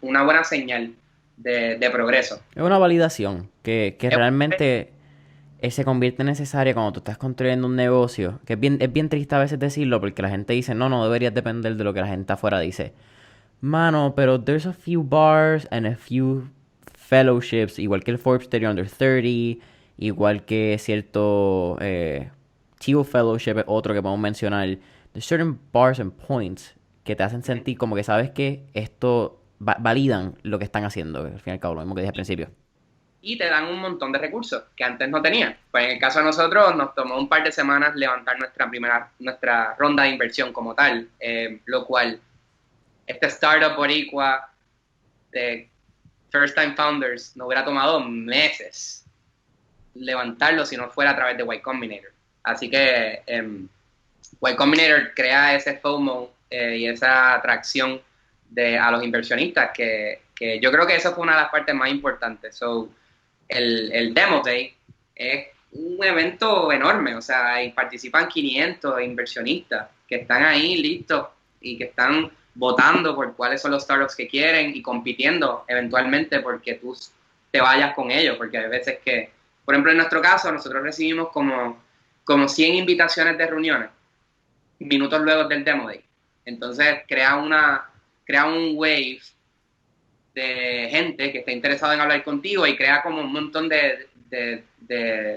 una buena señal de progreso. Es una validación que realmente se convierte en necesaria cuando tú estás construyendo un negocio. Que es bien triste a veces decirlo porque la gente dice, no deberías depender de lo que la gente afuera dice. Mano, pero there's a few bars and a few fellowships, igual que el Forbes 30 Under 30, igual que cierto Chivo Fellowship, otro que podemos mencionar. There's certain bars and points que te hacen sentir como que sabes que esto validan lo que están haciendo, al fin y al cabo, lo mismo que dije al principio. Y te dan un montón de recursos que antes no tenían. Pues en el caso de nosotros nos tomó un par de semanas levantar nuestra ronda de inversión como tal, lo cual este startup boricua de First Time Founders nos hubiera tomado meses levantarlo si no fuera a través de Y Combinator. Así que Y Combinator crea ese FOMO y esa atracción a los inversionistas que yo creo que eso fue una de las partes más importantes. So, el Demo Day es un evento enorme, o sea, ahí participan 500 inversionistas que están ahí listos y que están votando por cuáles son los startups que quieren y compitiendo eventualmente porque tú te vayas con ellos, porque hay veces que, por ejemplo, en nuestro caso, nosotros recibimos como 100 invitaciones de reuniones minutos luego del Demo Day. Entonces crea un wave de gente que está interesada en hablar contigo y crea como un montón de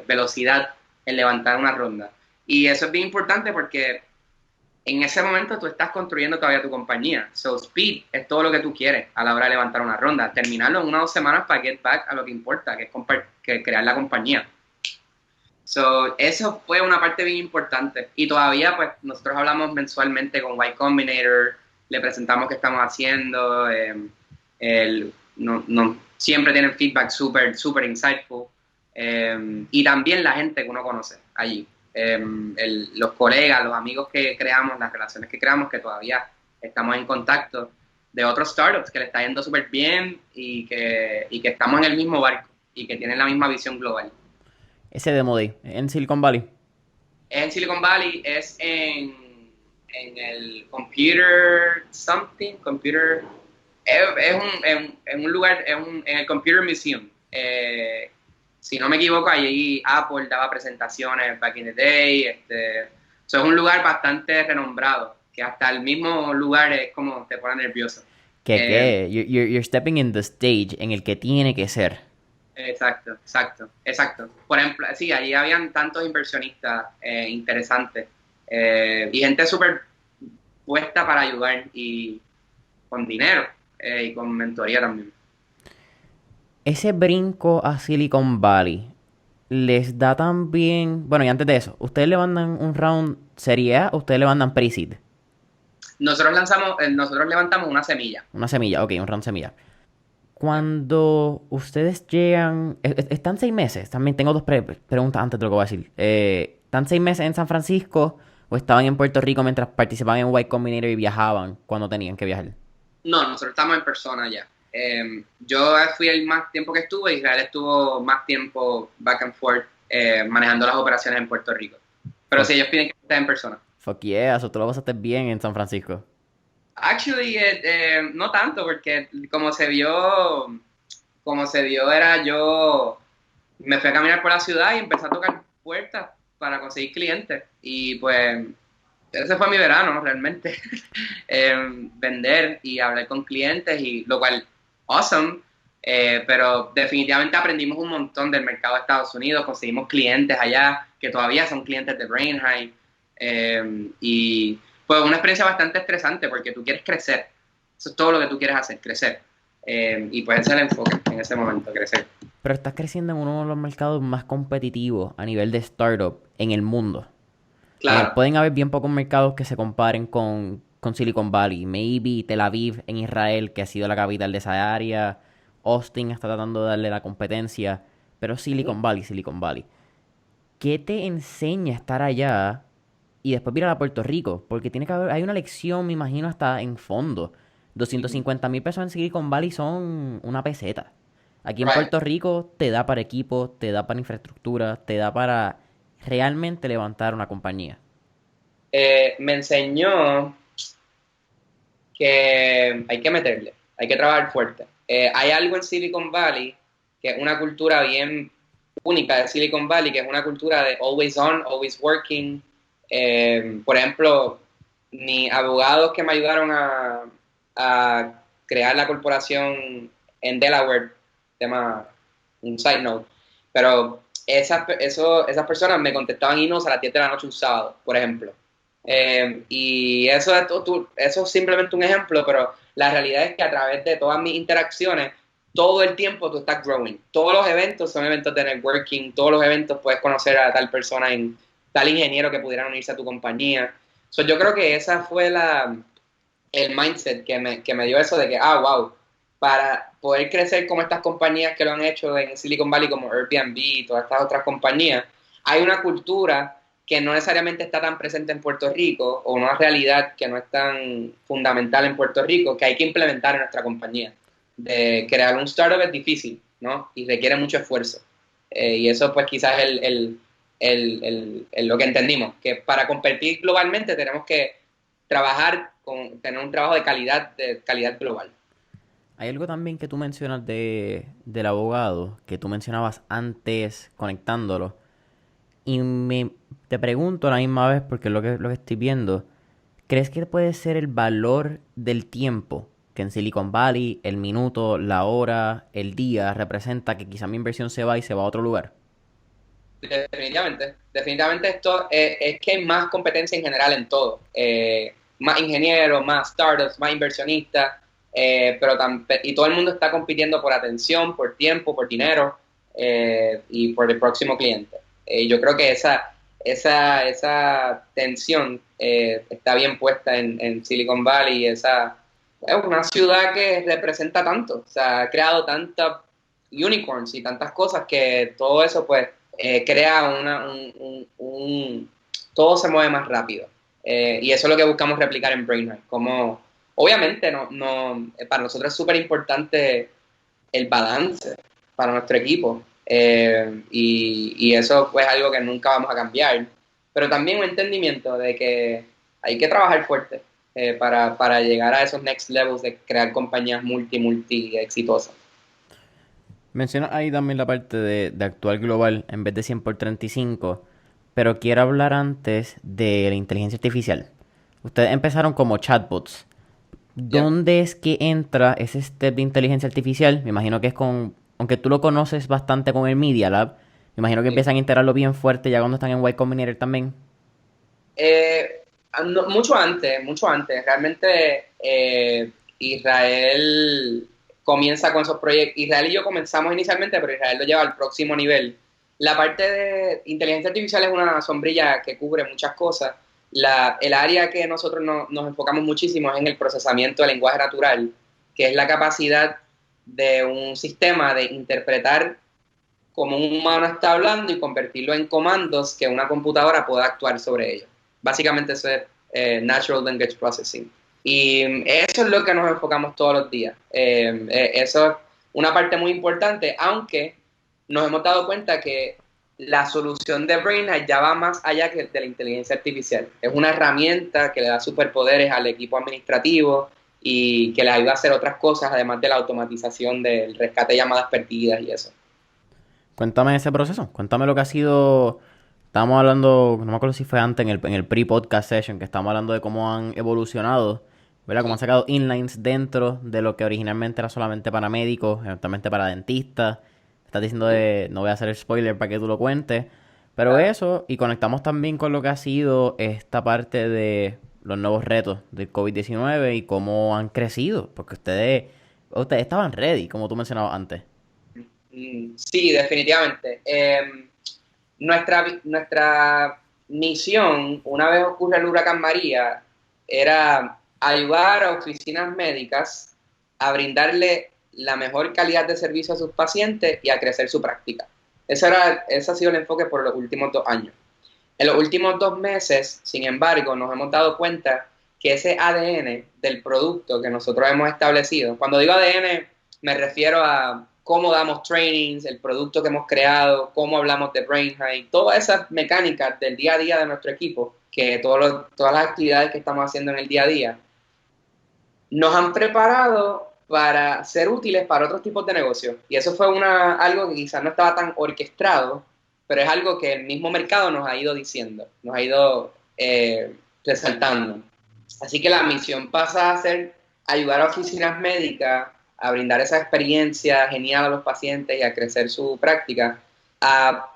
velocidad en levantar una ronda. Y eso es bien importante porque en ese momento tú estás construyendo todavía tu compañía. So speed es todo lo que tú quieres a la hora de levantar una ronda. Terminarlo en 1 o 2 semanas para get back a lo que importa, que es que crear la compañía. So, eso fue una parte bien importante. Y todavía, pues, nosotros hablamos mensualmente con Y Combinator, le presentamos qué estamos haciendo, siempre tienen feedback súper, súper insightful. Y también la gente que uno conoce allí. Los colegas, los amigos que creamos, las relaciones que creamos, que todavía estamos en contacto de otros startups que le está yendo súper bien y que estamos en el mismo barco y que tienen la misma visión global. Ese Demo Day en Silicon Valley. Es en Silicon Valley, es en el Computer Something, Computer, en un lugar, en el Computer Museum. Si no me equivoco, allí Apple daba presentaciones back in the day. So es un lugar bastante renombrado, que hasta el mismo lugar es como te pone nervioso. Que you're stepping in the stage en el que tiene que ser. Exacto, exacto, exacto. Por ejemplo, sí, allí habían tantos inversionistas interesantes y gente súper puesta para ayudar y con dinero y con mentoría también. Ese brinco a Silicon Valley les da también. Bueno, y antes de eso, ¿ustedes le mandan un round Serie A o ustedes le mandan Pre-Seed? Nosotros levantamos una semilla. Una semilla, ok, un round semilla. Cuando ustedes llegan. ¿Están 6 meses? También tengo dos preguntas antes de lo que voy a decir. ¿Están 6 meses en San Francisco o estaban en Puerto Rico mientras participaban en Y Combinator y viajaban cuando tenían que viajar? No, nosotros estamos en persona ya. Yo fui el más tiempo que estuve, Israel estuvo más tiempo back and forth manejando las operaciones en Puerto Rico. Pero si ellos piden que esté en persona. Fuck yeah, eso tú lo pasaste bien en San Francisco. Actually, no tanto, porque como se vio era yo me fui a caminar por la ciudad y empecé a tocar puertas para conseguir clientes. Y pues ese fue mi verano, ¿no? Realmente. Vender y hablar con clientes, y lo cual, awesome. Pero definitivamente aprendimos un montón del mercado de Estados Unidos, conseguimos clientes allá que todavía son clientes de Brainheim. Y fue una experiencia bastante estresante porque tú quieres crecer. Eso es todo lo que tú quieres hacer, crecer. Y pues ese es el enfoque en ese momento, crecer. Pero estás creciendo en uno de los mercados más competitivos a nivel de startup en el mundo. Claro. Pueden haber bien pocos mercados que se comparen con Silicon Valley. Maybe Tel Aviv en Israel, que ha sido la capital de esa área. Austin está tratando de darle la competencia. Pero Silicon Valley, Silicon Valley. ¿Qué te enseña estar allá y después ir a Puerto Rico? Porque tiene que haber, hay una lección, me imagino, hasta en fondo. 250,000 pesos en Silicon Valley son una peseta. Aquí en Right. Puerto Rico te da para equipo, te da para infraestructura, te da para realmente levantar una compañía. Me enseñó que hay que meterle, hay que trabajar fuerte. Hay algo en Silicon Valley que es una cultura bien única de Silicon Valley, que es una cultura de always on, always working. Por ejemplo, mis abogados que me ayudaron a crear la corporación en Delaware, tema, un side note, pero esas personas me contestaban emails a las 10 de la noche un sábado, por ejemplo. Y eso es simplemente un ejemplo, pero la realidad es que a través de todas mis interacciones, todo el tiempo tú estás growing. Todos los eventos son eventos de networking, todos los eventos puedes conocer a tal persona, tal ingeniero que pudieran unirse a tu compañía. So, yo creo que esa fue el mindset que me dio eso de que, wow, para poder crecer como estas compañías que lo han hecho en Silicon Valley, como Airbnb y todas estas otras compañías, hay una cultura que no necesariamente está tan presente en Puerto Rico, o una realidad que no es tan fundamental en Puerto Rico, que hay que implementar en nuestra compañía. De crear un startup es difícil, ¿no? Y requiere mucho esfuerzo. Y eso pues quizás es lo que entendimos, que para competir globalmente tenemos que tener un trabajo de calidad global. Hay algo también que tú mencionas del abogado, que tú mencionabas antes conectándolo. Y te pregunto a la misma vez, porque es lo que estoy viendo, ¿crees que puede ser el valor del tiempo que en Silicon Valley, el minuto, la hora, el día, representa que quizá mi inversión se va y se va a otro lugar? Definitivamente esto es que hay más competencia en general en todo. Más ingenieros, más startups, más inversionistas, y todo el mundo está compitiendo por atención, por tiempo, por dinero y por el próximo cliente. Yo creo que esa tensión está bien puesta en Silicon Valley. Es una ciudad que representa tanto, o sea, ha creado tantas unicorns y tantas cosas que todo eso pues crea todo se mueve más rápido. Y eso es lo que buscamos replicar en Brainerd. Como, obviamente, para nosotros es súper importante el balance para nuestro equipo. Y eso pues, es algo que nunca vamos a cambiar. pero también un entendimiento de que hay que trabajar fuerte para llegar a esos next levels de crear compañías multi exitosas. Mencionas ahí también la parte de actuar global en vez de 100 por 35, pero quiero hablar antes de la inteligencia artificial. Ustedes empezaron como chatbots. Yeah. ¿Dónde es que entra ese step de inteligencia artificial? Me imagino que es con, aunque tú lo conoces bastante con el Media Lab, me imagino que Sí. empiezan a integrarlo bien fuerte ya cuando están en Y Combinator también. Mucho antes, mucho antes. Realmente Israel comienza con esos proyectos. Israel y yo comenzamos inicialmente, pero Israel lo lleva al próximo nivel. La parte de inteligencia artificial es una sombrilla que cubre muchas cosas. El área que nosotros nos enfocamos muchísimo es en el procesamiento del lenguaje natural, que es la capacidad de un sistema de interpretar como un humano está hablando y convertirlo en comandos que una computadora pueda actuar sobre ellos. Básicamente eso es Natural Language Processing. Y eso es lo que nos enfocamos todos los días. Eso es una parte muy importante, aunque nos hemos dado cuenta que la solución de BrainHack ya va más allá que de la inteligencia artificial. Es una herramienta que le da superpoderes al equipo administrativo y que le ayuda a hacer otras cosas, además de la automatización del rescate de llamadas perdidas y eso. Cuéntame ese proceso, cuéntame lo que ha sido. Estábamos hablando, no me acuerdo si fue antes en el pre-podcast session, que estábamos hablando de cómo han evolucionado, ¿verdad? Cómo han sacado inlines dentro de lo que originalmente era solamente para médicos, eventualmente para dentistas. Estás diciendo de, no voy a hacer el spoiler para que tú lo cuentes, pero Claro. eso, y conectamos también con lo que ha sido esta parte de los nuevos retos del COVID-19 y cómo han crecido, porque ustedes estaban ready, como tú mencionabas antes. Sí, definitivamente. Nuestra misión, una vez ocurre el huracán María, era ayudar a oficinas médicas a brindarle la mejor calidad de servicio a sus pacientes y a crecer su práctica. Ese ha sido el enfoque por los últimos 2 años. En los últimos 2 meses, sin embargo, nos hemos dado cuenta que ese ADN del producto que nosotros hemos establecido, cuando digo ADN me refiero a cómo damos trainings, el producto que hemos creado, cómo hablamos de BrainHack, todas esas mecánicas del día a día de nuestro equipo, que todas las actividades que estamos haciendo en el día a día, nos han preparado para ser útiles para otros tipos de negocios. Y eso fue algo que quizás no estaba tan orquestado, pero es algo que el mismo mercado nos ha ido diciendo, nos ha ido resaltando. Así que la misión pasa a ser ayudar a oficinas médicas a brindar esa experiencia genial a los pacientes y a crecer su práctica, a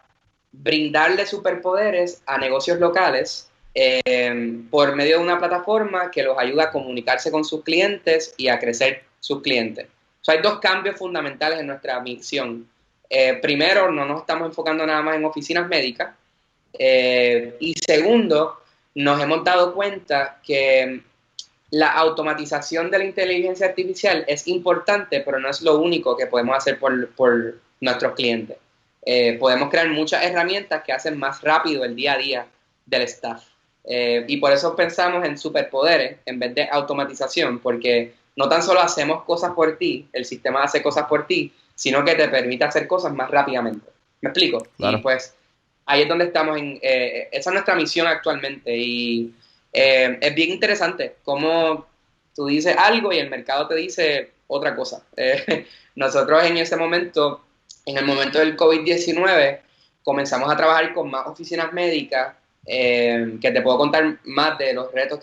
brindarle superpoderes a negocios locales por medio de una plataforma que los ayuda a comunicarse con sus clientes y a crecer sus clientes. Hay 2 cambios fundamentales en nuestra misión. Primero, no nos estamos enfocando nada más en oficinas médicas. Y segundo, nos hemos dado cuenta que la automatización de la inteligencia artificial es importante, pero no es lo único que podemos hacer por nuestros clientes. Podemos crear muchas herramientas que hacen más rápido el día a día del staff. Y por eso pensamos en superpoderes en vez de automatización, porque no tan solo hacemos cosas por ti, el sistema hace cosas por ti, sino que te permite hacer cosas más rápidamente. ¿Me explico? Y Claro. pues ahí es donde estamos, esa es nuestra misión actualmente y es bien interesante cómo tú dices algo y el mercado te dice otra cosa. Nosotros en ese momento, en el momento del COVID-19, comenzamos a trabajar con más oficinas médicas, que te puedo contar más de los retos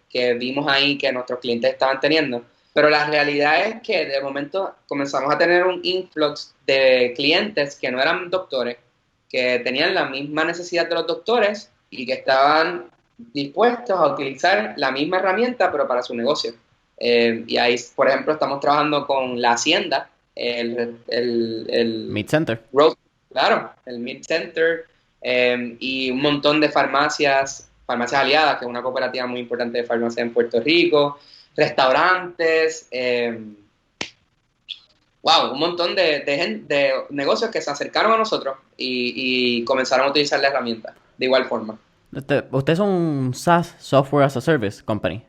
que vimos ahí que nuestros clientes estaban teniendo. Pero la realidad es que de momento comenzamos a tener un influx de clientes que no eran doctores, que tenían la misma necesidad de los doctores y que estaban dispuestos a utilizar la misma herramienta, pero para su negocio. Y ahí, por ejemplo, estamos trabajando con la Hacienda, el Mid Center. Road, claro, el Mid Center, y un montón de farmacias aliadas, que es una cooperativa muy importante de farmacia en Puerto Rico, restaurantes, wow, un montón de negocios que se acercaron a nosotros y comenzaron a utilizar la herramienta de igual forma. Ustedes son un SaaS, Software as a Service Company.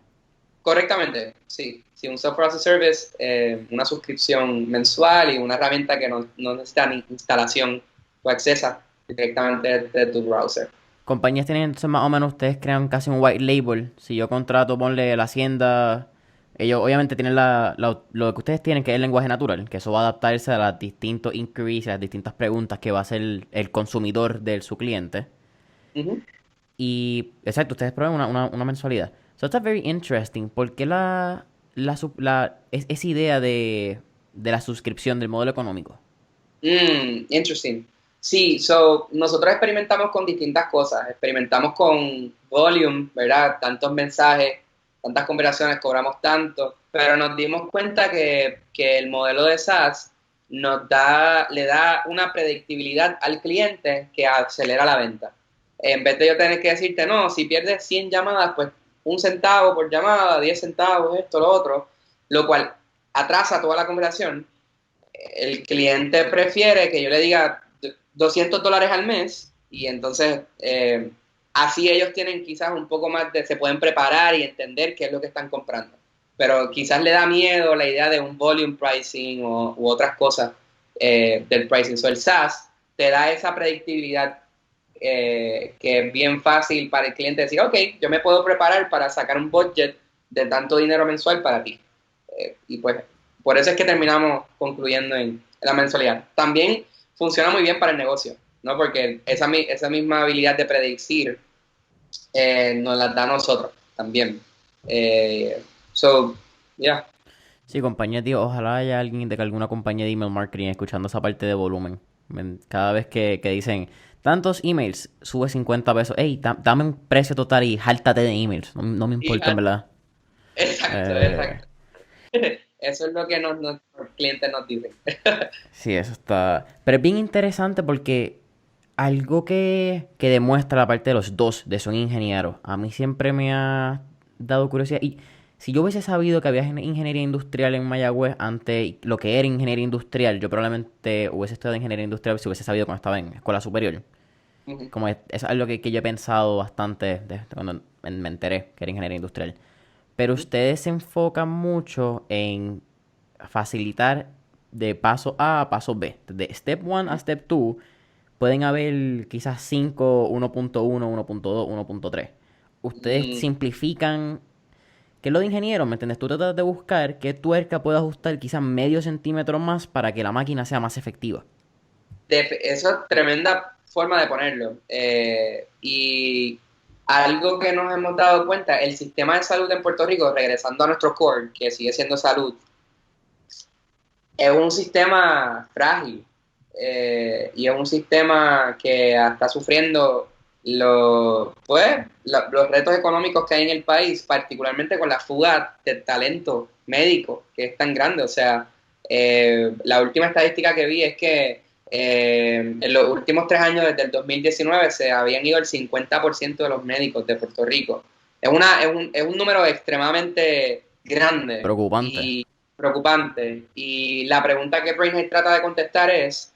Correctamente, sí. Sí, un software as a service, una suscripción mensual y una herramienta que no necesita ni instalación, tú accesas directamente de tu browser. Compañías tienen entonces más o menos, ustedes crean casi un white label. Si yo contrato, ponle la Hacienda, ellos obviamente tienen lo que ustedes tienen, que es el lenguaje natural, que eso va a adaptarse a los distintos inquiries, a las distintas preguntas que va a hacer el consumidor de su cliente. Ujú. Y, exacto, ustedes prueban una mensualidad. So that's very interesting. ¿Por qué esa idea de la suscripción del modelo económico? Interesting. Sí, so, nosotros experimentamos con distintas cosas. Experimentamos con volume, ¿verdad? Tantos mensajes, tantas conversaciones, cobramos tanto, pero nos dimos cuenta que el modelo de SaaS le da una predictibilidad al cliente que acelera la venta. En vez de yo tener que decirte, no, si pierdes 100 llamadas, pues 1 centavo por llamada, 10 centavos, esto, lo otro, lo cual atrasa toda la conversación. El cliente prefiere que yo le diga $200 al mes y entonces así ellos tienen quizás un poco más se pueden preparar y entender qué es lo que están comprando. Pero quizás le da miedo la idea de un volume pricing u otras cosas del pricing. So el SaaS te da esa predictibilidad que es bien fácil para el cliente decir, ok, yo me puedo preparar para sacar un budget de tanto dinero mensual para ti. Y pues por eso es que terminamos concluyendo en la mensualidad. También funciona muy bien para el negocio, ¿no? Porque esa misma habilidad de predecir nos la da a nosotros también. So, yeah. Sí, compañía, tío, ojalá haya alguien de alguna compañía de email marketing escuchando esa parte de volumen. Cada vez que dicen tantos emails, sube 50 pesos. Ey, dame un precio total y jáltate de emails. No, no me importa, en verdad. Exacto, Eh, exacto. Eso es lo que nuestros clientes nos dicen. sí, eso está. Pero es bien interesante porque algo que demuestra la parte de los dos, de son ingenieros, a mí siempre me ha dado curiosidad. Y si yo hubiese sabido que había ingeniería industrial en Mayagüez antes, lo que era ingeniería industrial, yo probablemente hubiese estudiado ingeniería industrial si hubiese sabido cuando estaba en escuela superior. Ujú. Como es algo que yo he pensado bastante cuando me enteré que era ingeniería industrial. Pero ustedes se enfocan mucho en facilitar de paso A a paso B. De step 1 a step 2 pueden haber quizás 5, 1.1, 1.2, 1.3. Ustedes Mm, simplifican, que es lo de ingeniero, ¿me entiendes? Tú tratas de buscar qué tuerca puede ajustar quizás medio centímetro más para que la máquina sea más efectiva. Eso es tremenda forma de ponerlo. Y algo que nos hemos dado cuenta, el sistema de salud en Puerto Rico, regresando a nuestro core, que sigue siendo salud, es un sistema frágil y es un sistema que está sufriendo los retos económicos que hay en el país, particularmente con la fuga de talento médico, que es tan grande. O sea, la última estadística que vi es que en los últimos 3 años, desde el 2019, se habían ido el 50% de los médicos de Puerto Rico. Es un número extremadamente grande Preocupante. y preocupante. Y la pregunta que Brainhead trata de contestar es,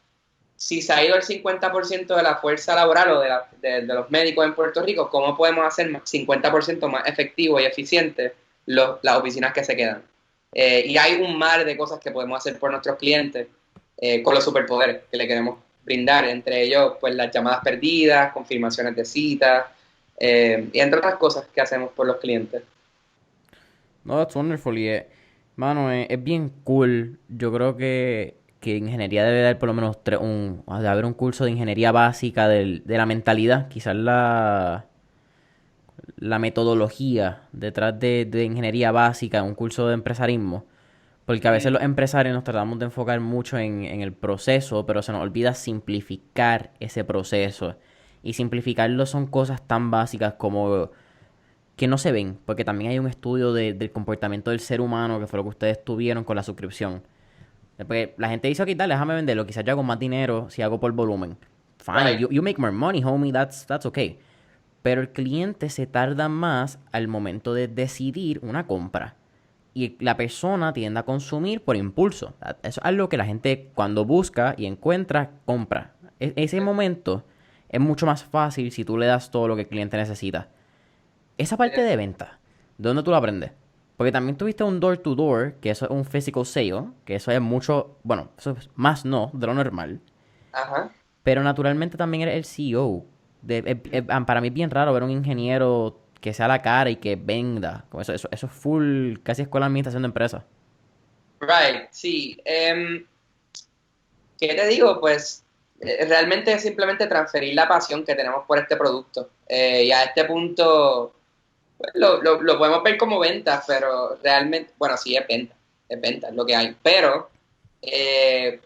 si se ha ido el 50% de la fuerza laboral o de los médicos en Puerto Rico, ¿cómo podemos hacer 50% más efectivo y eficiente las oficinas que se quedan? Y hay un mar de cosas que podemos hacer por nuestros clientes con los superpoderes que le queremos brindar, entre ellos pues las llamadas perdidas, confirmaciones de citas, y entre otras cosas que hacemos por los clientes. No, that's wonderful. Y, mano, es bien cool. Yo creo que ingeniería debe dar por lo menos de haber un curso de ingeniería básica de la mentalidad. Quizás la metodología detrás de ingeniería básica, un curso de empresarismo. Porque a veces Mm, los empresarios nos tratamos de enfocar mucho en el proceso, pero se nos olvida simplificar ese proceso. Y simplificarlo son cosas tan básicas como que no se ven, porque también hay un estudio del comportamiento del ser humano, que fue lo que ustedes tuvieron con la suscripción. Porque la gente dice, ok, dale, déjame venderlo, quizás yo hago más dinero si hago por volumen. Fine, right. you make more money, homie, that's okay. Pero el cliente se tarda más al momento de decidir una compra. Y la persona tiende a consumir por impulso. Eso es algo que la gente cuando busca y encuentra, compra. Ese momento es mucho más fácil si tú le das todo lo que el cliente necesita. Esa parte de venta, ¿de dónde tú la aprendes? Porque también tuviste un door to door, que eso es un physical sale, que eso es mucho, bueno, eso es más no de lo normal. Ajá. Pero naturalmente también eres el CEO. Para mí es bien raro ver un ingeniero que sea la cara y que venda. Como eso es full, casi escuela de administración de empresas. Right, sí. ¿Qué te digo? Pues realmente es simplemente transferir la pasión que tenemos por este producto. Y a este punto pues, lo podemos ver como ventas, pero realmente, bueno, sí es venta, es lo que hay. Pero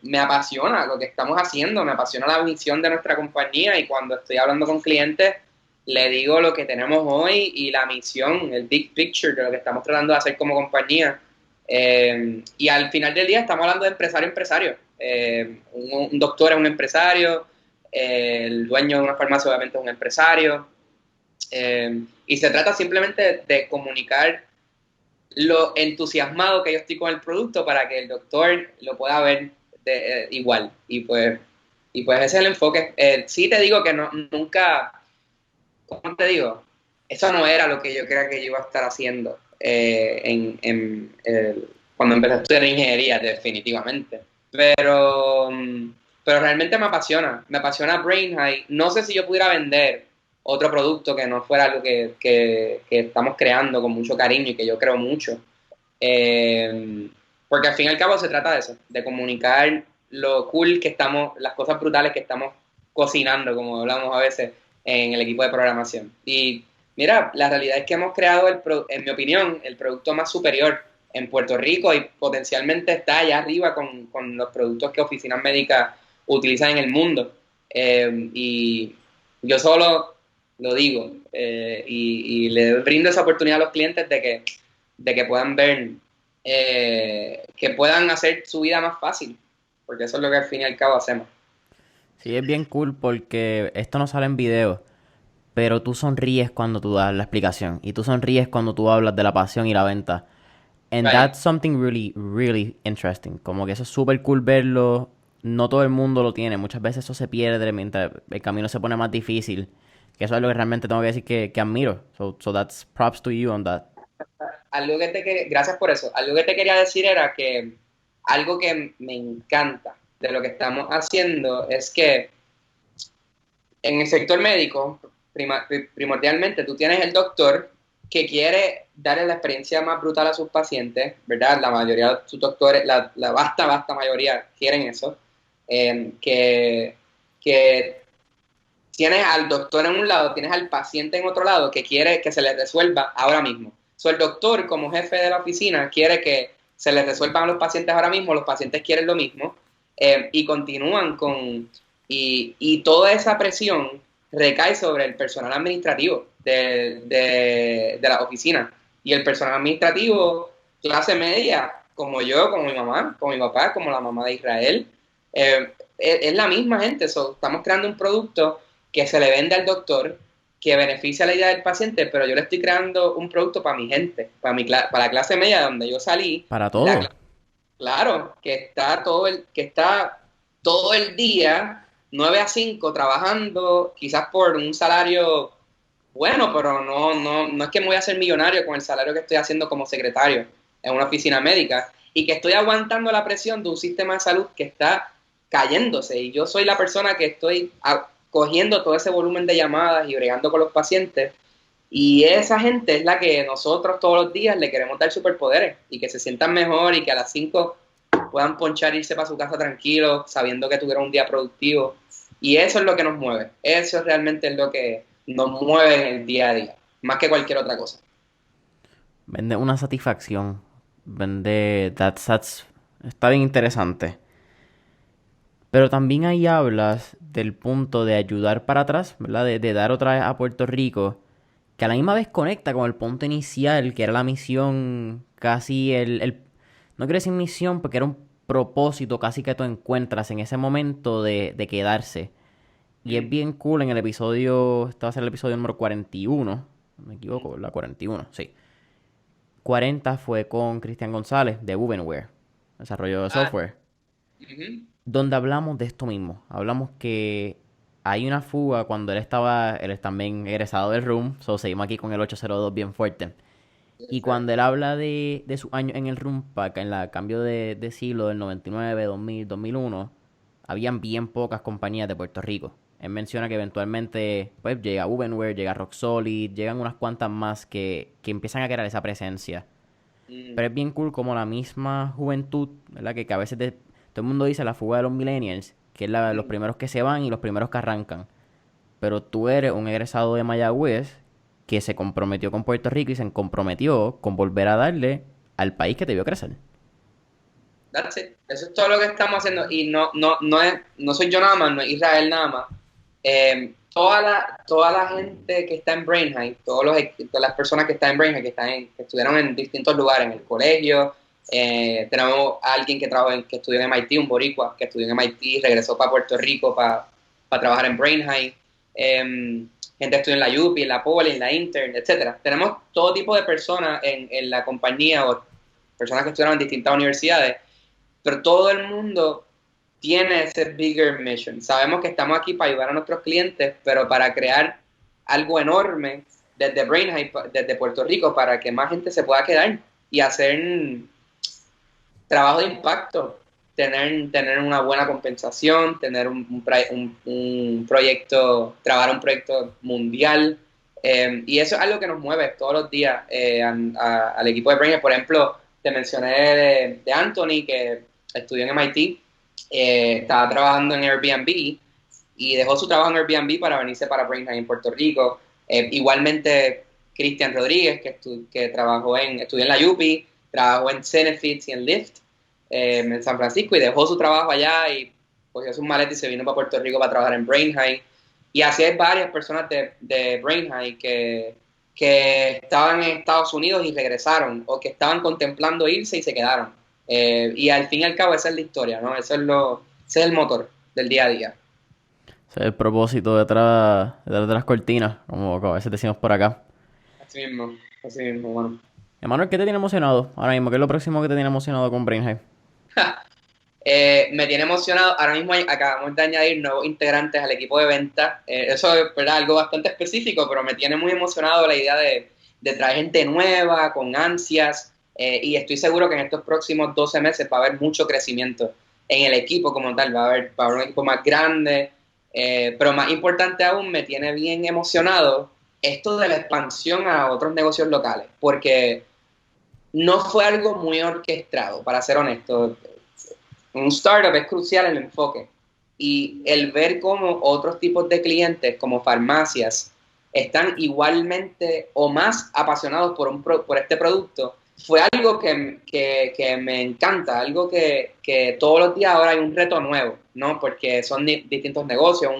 me apasiona lo que estamos haciendo, me apasiona la visión de nuestra compañía y cuando estoy hablando con clientes, le digo lo que tenemos hoy y la misión, el big picture de lo que estamos tratando de hacer como compañía. Y al final del día estamos hablando de empresario a empresario. Un doctor es un empresario, el dueño de una farmacia obviamente es un empresario. Y se trata simplemente de comunicar lo entusiasmado que yo estoy con el producto para que el doctor lo pueda ver igual. Y pues ese es el enfoque. Sí te digo que nunca, ¿cómo te digo? Eso no era lo que yo creía que yo iba a estar haciendo cuando empecé a estudiar ingeniería, definitivamente. Pero realmente me apasiona Brain High. No sé si yo pudiera vender otro producto que no fuera algo que estamos creando con mucho cariño y que yo creo mucho. Porque al fin y al cabo se trata de eso, de comunicar lo cool que estamos, las cosas brutales que estamos cocinando, como hablamos a veces en el equipo de programación. Y mira, la realidad es que hemos creado, en mi opinión, el producto más superior en Puerto Rico y potencialmente está allá arriba con los productos que oficinas médicas utilizan en el mundo. Y yo solo lo digo y le brindo esa oportunidad a los clientes de que puedan ver, que puedan hacer su vida más fácil, porque eso es lo que al fin y al cabo hacemos. Sí, es bien cool porque esto no sale en video, pero tú sonríes cuando tú das la explicación y tú sonríes cuando tú hablas de la pasión y la venta. And Right. that's something really, really interesting. Como que eso es súper cool verlo. No todo el mundo lo tiene. Muchas veces eso se pierde mientras el camino se pone más difícil. Que eso es lo que realmente tengo que decir que admiro. So that's props to you on that. Gracias por eso. Algo que te quería decir era que algo que me encanta de lo que estamos haciendo es que en el sector médico, primordialmente, tú tienes el doctor que quiere darle la experiencia más brutal a sus pacientes, ¿verdad? La mayoría de sus doctores, la vasta mayoría quieren eso. Que tienes al doctor en un lado, tienes al paciente en otro lado que quiere que se le resuelva ahora mismo. So, el doctor, como jefe de la oficina, quiere que se les resuelvan a los pacientes ahora mismo, los pacientes quieren lo mismo, y continúan y toda esa presión recae sobre el personal administrativo de la oficina. Y el personal administrativo, clase media, como yo, como mi mamá, como mi papá, como la mamá de Israel, es la misma gente. So, estamos creando un producto que se le vende al doctor, que beneficia la idea del paciente, pero yo le estoy creando un producto para mi gente, para la clase media donde yo salí. Para todo. Claro, que está todo el día, 9 a 5 trabajando, quizás por un salario bueno, pero no es que me voy a hacer millonario con el salario que estoy haciendo como secretario en una oficina médica y que estoy aguantando la presión de un sistema de salud que está cayéndose y yo soy la persona que estoy cogiendo todo ese volumen de llamadas y bregando con los pacientes y esa gente es la que nosotros todos los días le queremos dar superpoderes y que se sientan mejor y que a las 5 puedan ponchar e irse para su casa tranquilo, sabiendo que tuvieron un día productivo. Y eso es lo que nos mueve. Eso realmente es lo que nos mueve en el día a día, más que cualquier otra cosa. Vende una satisfacción. Vende... Está bien interesante. Pero también ahí hablas del punto de ayudar para atrás, ¿verdad? De dar otra vez a Puerto Rico, que a la misma vez conecta con el punto inicial, que era la misión, casi no quiero decir misión, porque era un propósito casi que tú encuentras en ese momento de quedarse. Y es bien cool en el episodio, este va a ser el episodio número 41, no me equivoco, ¿verdad? 41, sí. 40 fue con Cristian González de Ubenware, desarrollo de Ah, software, ujú. donde hablamos de esto mismo. Hablamos que hay una fuga cuando él es también egresado del RUM, so seguimos aquí con el 802 bien fuerte. Y cuando él habla de su año en el RUMPAC, en el cambio de siglo del 99, 2000, 2001, habían bien pocas compañías de Puerto Rico. Él menciona que eventualmente pues llega Ubenware, llega Rock Solid, llegan unas cuantas más que empiezan a crear esa presencia. Mm, Pero es bien cool como la misma juventud, ¿verdad? Que a veces todo el mundo dice la fuga de los millennials, que es los mm. primeros que se van y los primeros que arrancan. Pero tú eres un egresado de Mayagüez que se comprometió con Puerto Rico y se comprometió con volver a darle al país que te vio crecer. That's it. Eso es todo lo que estamos haciendo. Y no soy yo nada más, no es Israel nada más. Toda la gente que está en Brain High, todas las personas que están en Brain High, que estudiaron en distintos lugares, en el colegio, tenemos a alguien que estudió en MIT, un boricua, que estudió en MIT, regresó para Puerto Rico para trabajar en Brain High. Gente estudió en la UPI, en la Poli, en la Intern, etcétera. Tenemos todo tipo de personas en la compañía o personas que estudiaron en distintas universidades, pero todo el mundo tiene ese bigger mission. Sabemos que estamos aquí para ayudar a nuestros clientes, pero para crear algo enorme desde Brain High, desde Puerto Rico, para que más gente se pueda quedar y hacer trabajo de impacto, tener una buena compensación, tener un proyecto, trabajar un proyecto mundial. Y eso es algo que nos mueve todos los días al equipo de Brain High. Por ejemplo, te mencioné de Anthony, que estudió en MIT, estaba trabajando en Airbnb y dejó su trabajo en Airbnb para venirse para Brain High en Puerto Rico. Igualmente, Cristian Rodríguez, que estudió en la UPI, trabajó en Cenefits y en Lyft en San Francisco y dejó su trabajo allá y cogió sus maletas y se vino para Puerto Rico para trabajar en Brain High. Y así hay varias personas de Brain High que estaban en Estados Unidos y regresaron, o que estaban contemplando irse y se quedaron. Y al fin y al cabo esa es la historia, ¿no? Ese es el motor del día a día. Ese es el propósito detrás de las cortinas, como a veces decimos por acá. Así mismo, bueno. Emanuel, ¿qué te tiene emocionado ahora mismo? ¿Qué es lo próximo que te tiene emocionado con Brain High? Me tiene emocionado. Ahora mismo acabamos de añadir nuevos integrantes al equipo de venta. Eso es, ¿verdad?, algo bastante específico, pero me tiene muy emocionado la idea de traer gente nueva, con ansias. Y estoy seguro que en estos próximos 12 meses va a haber mucho crecimiento en el equipo como tal. Va a haber un equipo más grande. Pero más importante aún, me tiene bien emocionado esto de la expansión a otros negocios locales. Porque no fue algo muy orquestado, para ser honesto. Un startup es crucial el enfoque y el ver cómo otros tipos de clientes, como farmacias, están igualmente o más apasionados por este producto, fue algo que me encanta, algo que todos los días ahora hay un reto nuevo, ¿no? Porque son distintos negocios,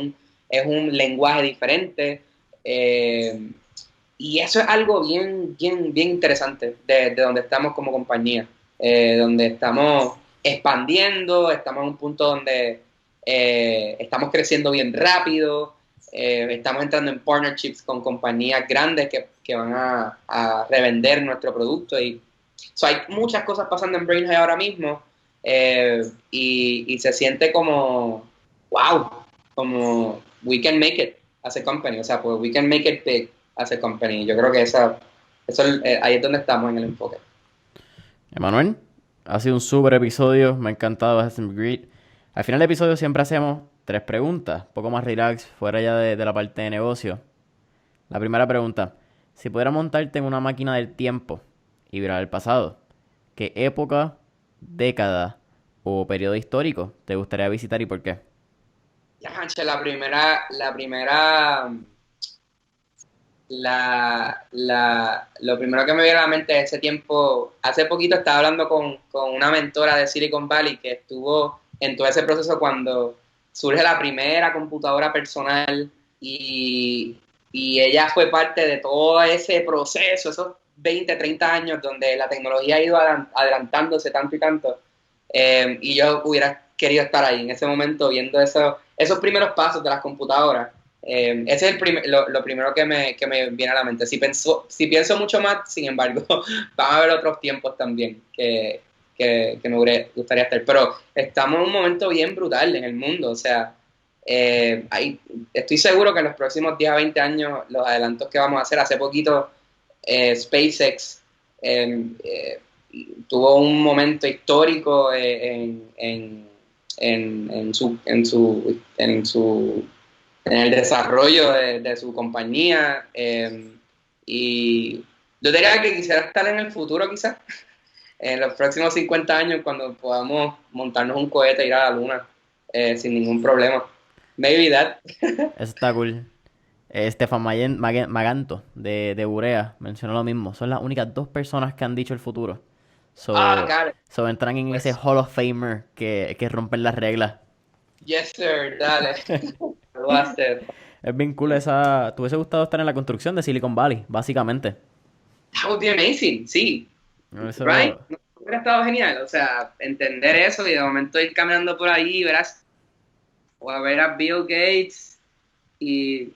es un lenguaje diferente, y eso es algo bien, bien, bien interesante de donde estamos como compañía, donde estamos expandiendo, estamos en un punto donde estamos creciendo bien rápido, estamos entrando en partnerships con compañías grandes que van a revender nuestro producto y hay muchas cosas pasando en Brain High ahora mismo, y se siente como wow, como we can make it as a company, o sea, pues we can make it big as a company. Yo creo que ahí es donde estamos en el enfoque. Emanuel, ha sido un súper episodio, me ha encantado, has been great. Al final del episodio siempre hacemos 3 preguntas, un poco más relax, fuera ya de la parte de negocio. La primera pregunta, si pudieras montarte en una máquina del tiempo y viajar al pasado, ¿qué época, década o periodo histórico te gustaría visitar y por qué? Ya, Hanche, lo primero que me viene a la mente es ese tiempo. Hace poquito estaba hablando con una mentora de Silicon Valley que estuvo en todo ese proceso cuando surge la primera computadora personal y ella fue parte de todo ese proceso, esos 20 30 años donde la tecnología ha ido adelantándose tanto y tanto. Y yo hubiera querido estar ahí en ese momento viendo esos primeros pasos de las computadoras. Ese es lo primero que me viene a la mente. Si pienso mucho más, sin embargo, van a haber otros tiempos también que me gustaría estar. Pero estamos en un momento bien brutal en el mundo. O sea, estoy seguro que en los próximos 10 a 20 años, los adelantos que vamos a hacer, hace poquito, SpaceX tuvo un momento histórico en su en el desarrollo de su compañía. Y yo diría que quisiera estar en el futuro, quizás, en los próximos 50 años, cuando podamos montarnos un cohete e ir a la luna sin ningún problema. Maybe that. Eso está cool. Stefan Maganto de Urea mencionó lo mismo. Son las únicas dos personas que han dicho el futuro. So, Got it. so entran en ese Pues, Hall of Famer que rompen las reglas. yes, sir, dale. Lo va a hacer. Es bien cool esa. ¿Te hubiese gustado estar en la construcción de Silicon Valley, básicamente? That would be amazing, sí. Right? Eso. ¿No hubiera estado genial? O sea, entender eso y de momento ir caminando por ahí, verás, o a ver a Bill Gates y,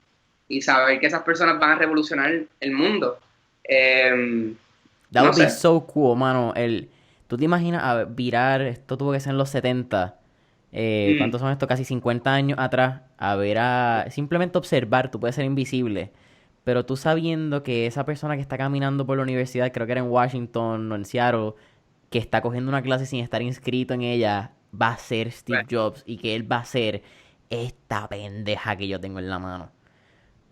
y saber que esas personas van a revolucionar el mundo. That No would be sé. so cool, mano. ¿Tú te imaginas virar? Esto tuvo que ser en los 70. Mm, ¿Cuántos son estos? Casi 50 años atrás. Simplemente observar, tú puedes ser invisible. Pero tú sabiendo que esa persona que está caminando por la universidad, creo que era en Washington o en Seattle, que está cogiendo una clase sin estar inscrito en ella, va a ser Steve right. Jobs y que él va a ser esta pendeja que yo tengo en la mano.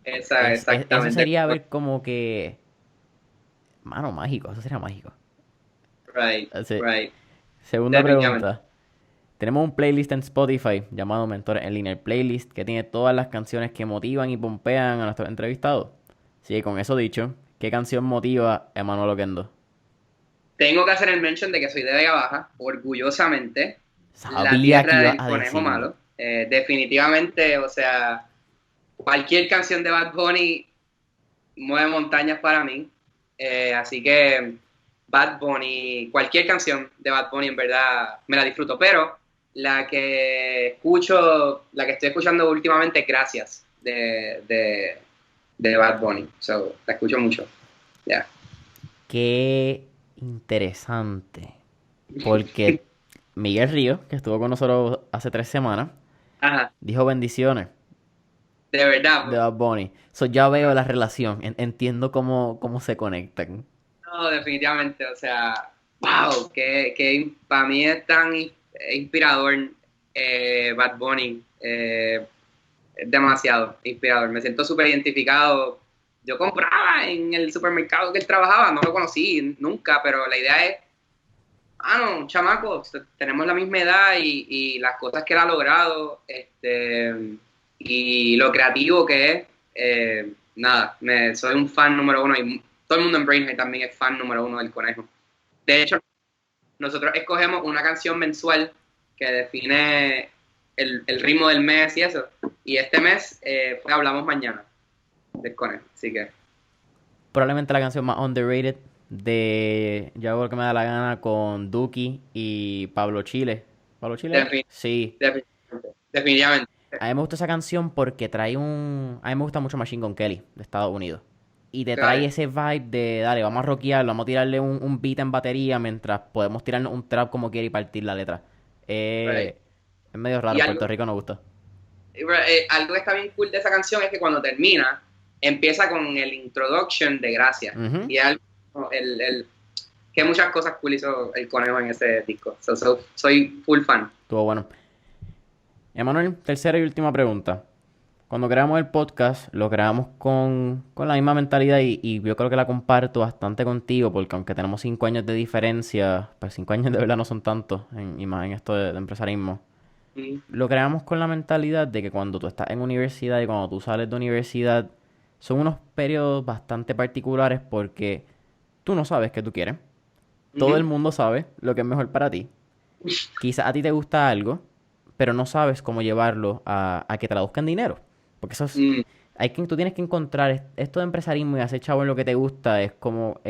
Eso Exactamente. sería ver como que... Mano, mágico, eso sería mágico. Right, Así. right. Segunda Definitivamente. pregunta. Tenemos un playlist en Spotify llamado Mentores en Línea, el playlist que tiene todas las canciones que motivan y pompean a nuestros entrevistados. Así que con eso dicho, ¿qué canción motiva a Emanuel Oquendo? Tengo que hacer el mention de que soy de Vega Baja, orgullosamente, la Sabía que tierra ibas del a conejo decirlo. malo. Definitivamente, o sea, cualquier canción de Bad Bunny mueve montañas para mí. Así que Bad Bunny, cualquier canción de Bad Bunny en verdad me la disfruto, pero la que estoy escuchando últimamente es Gracias de Bad Bunny. So, la escucho mucho. Ya. Qué interesante. Porque Miguel Río, que estuvo con nosotros hace 3 semanas, Ajá, dijo bendiciones de de verdad. Bad Bunny. So ya veo la relación, entiendo cómo se conectan. No, definitivamente, o sea, wow, que para mí es tan inspirador Bad Bunny, es demasiado inspirador, me siento súper identificado. Yo compraba en el supermercado que él trabajaba, no lo conocí nunca, pero la idea es, no, chamacos, tenemos la misma edad y las cosas que él ha logrado, y lo creativo que es, nada, soy un fan número uno y todo el mundo en Brainhead también es fan número uno del conejo. De hecho, nosotros escogemos una canción mensual que define el ritmo del mes y eso. Y este mes fue Hablamos Mañana del conejo. Así que, Probablemente la canción más underrated de Yo hago lo que me da la gana con Duki y Pablo Chile. ¿Pablo Chile? defin- Sí. definitivamente. A mí me gusta esa canción porque trae un... A mí me gusta mucho Machine Gun Kelly de Estados Unidos. Y te trae Claro. ese vibe de, dale, vamos a rockearlo, vamos a tirarle un beat en batería mientras podemos tirarnos un trap como quiera y partir la letra. Right. Es medio raro, Y en Puerto Rico no gusta. algo que está bien cool de esa canción es que cuando termina, empieza con el introduction de Gracias. Ujú. Y algo, que muchas cosas cool hizo el conejo en ese disco. Soy full fan. Estuvo bueno. Emanuel, tercera y última pregunta. Cuando creamos el podcast, lo creamos con la misma mentalidad y yo creo que la comparto bastante contigo, porque aunque tenemos 5 años de diferencia, pues 5 años de verdad no son tantos, y más en esto de empresarismo. Mm. Lo creamos con la mentalidad de que cuando tú estás en universidad y cuando tú sales de universidad, son unos periodos bastante particulares porque tú no sabes qué tú quieres. Todo el Ujú. mundo sabe lo que es mejor para ti. Quizás a ti te gusta algo, pero no sabes cómo llevarlo a que traduzca en dinero. Porque eso es... Mm. Tú tienes que encontrar esto de empresarismo y hacer chavo en lo que te gusta. Es como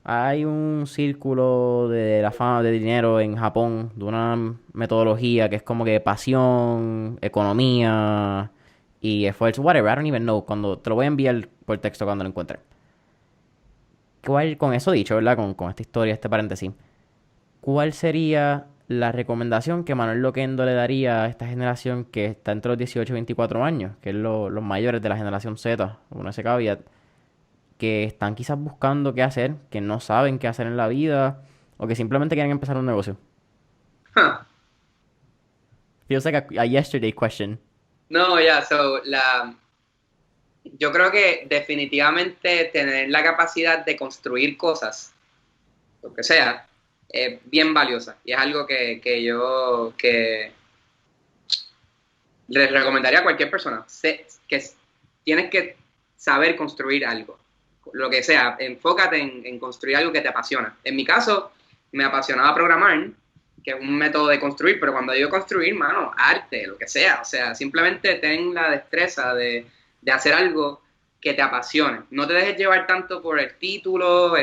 hay un círculo de la fama de dinero en Japón, de una metodología que es como que pasión, economía y esfuerzo, whatever, I don't even know. Cuando te lo voy a enviar por texto cuando lo encuentre. Con eso dicho, ¿verdad? Con esta historia, este paréntesis. ¿Cuál sería la recomendación que Manuel Loquendo le daría a esta generación que está entre los 18 y 24 años, que es los mayores de la generación Z, uno ese caveat, que están quizás buscando qué hacer, que no saben qué hacer en la vida, o que simplemente quieren empezar un negocio? Huh. Feels like a yesterday question. No, ya, yo creo que definitivamente tener la capacidad de construir cosas, lo que sea, es bien valiosa. Y es algo que les recomendaría a cualquier persona. Tienes que saber construir algo. Lo que sea, enfócate en construir algo que te apasiona. En mi caso, me apasionaba programar, que es un método de construir, pero cuando digo construir, mano, arte, lo que sea. O sea, simplemente ten la destreza de hacer algo que te apasione. No te dejes llevar tanto por el título,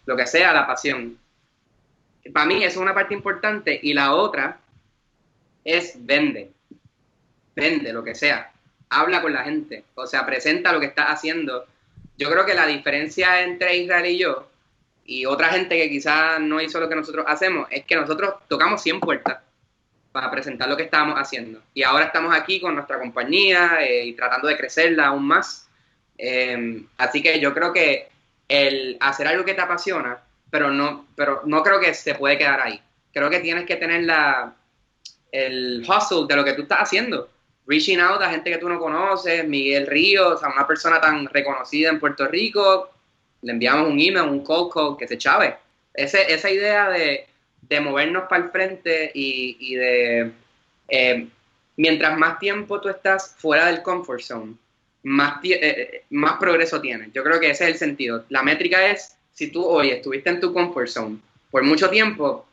lo que sea, la pasión. Para mí eso es una parte importante. Y la otra es vende lo que sea. Habla con la gente. O sea, presenta lo que estás haciendo. Yo creo que la diferencia entre Israel y yo y otra gente que quizás no hizo lo que nosotros hacemos, es que nosotros tocamos 100 puertas para presentar lo que estábamos haciendo. Y ahora estamos aquí con nuestra compañía y tratando de crecerla aún más. Así que yo creo que el hacer algo que te apasiona, pero no creo que se puede quedar ahí. Creo que tienes que tener el hustle de lo que tú estás haciendo. Reaching out a gente que tú no conoces, Miguel Ríos, a una persona tan reconocida en Puerto Rico, le enviamos un email, un cold call, que se chave. Esa idea de movernos para el frente y de mientras más tiempo tú estás fuera del comfort zone, más progreso tienes. Yo creo que ese es el sentido. La métrica es, si tú hoy estuviste en tu comfort zone por mucho tiempo,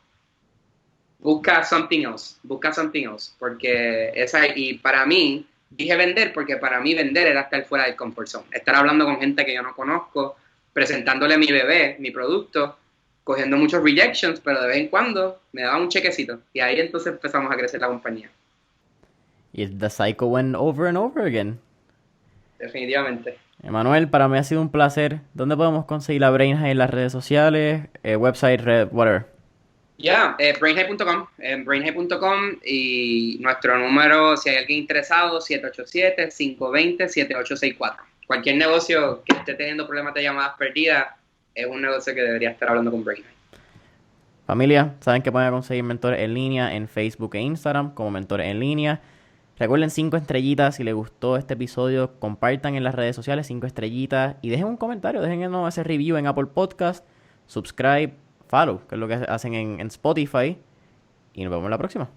busca something else, porque y para mí, dije vender, porque para mí vender era estar fuera del comfort zone, estar hablando con gente que yo no conozco, presentándole mi bebé, mi producto, cogiendo muchos rejections, pero de vez en cuando me daban un chequecito, y ahí entonces empezamos a crecer la compañía. Y the cycle went over and over again. Definitivamente. Emanuel, para mí ha sido un placer. ¿Dónde podemos conseguir la Brain High en las redes sociales? Website, red, whatever. Brainhigh.com, brainhigh.com y nuestro número, si hay alguien interesado, 787-520-7864. Cualquier negocio que esté teniendo problemas de llamadas perdidas es un negocio que debería estar hablando con Brainhigh. Familia, saben que pueden conseguir mentores en línea en Facebook e Instagram como mentores en línea. Recuerden 5 estrellitas, si les gustó este episodio, compartan en las redes sociales 5 estrellitas y dejen un comentario, déjenos ese review en Apple Podcast, subscribe, follow, que es lo que hacen en Spotify, y nos vemos la próxima.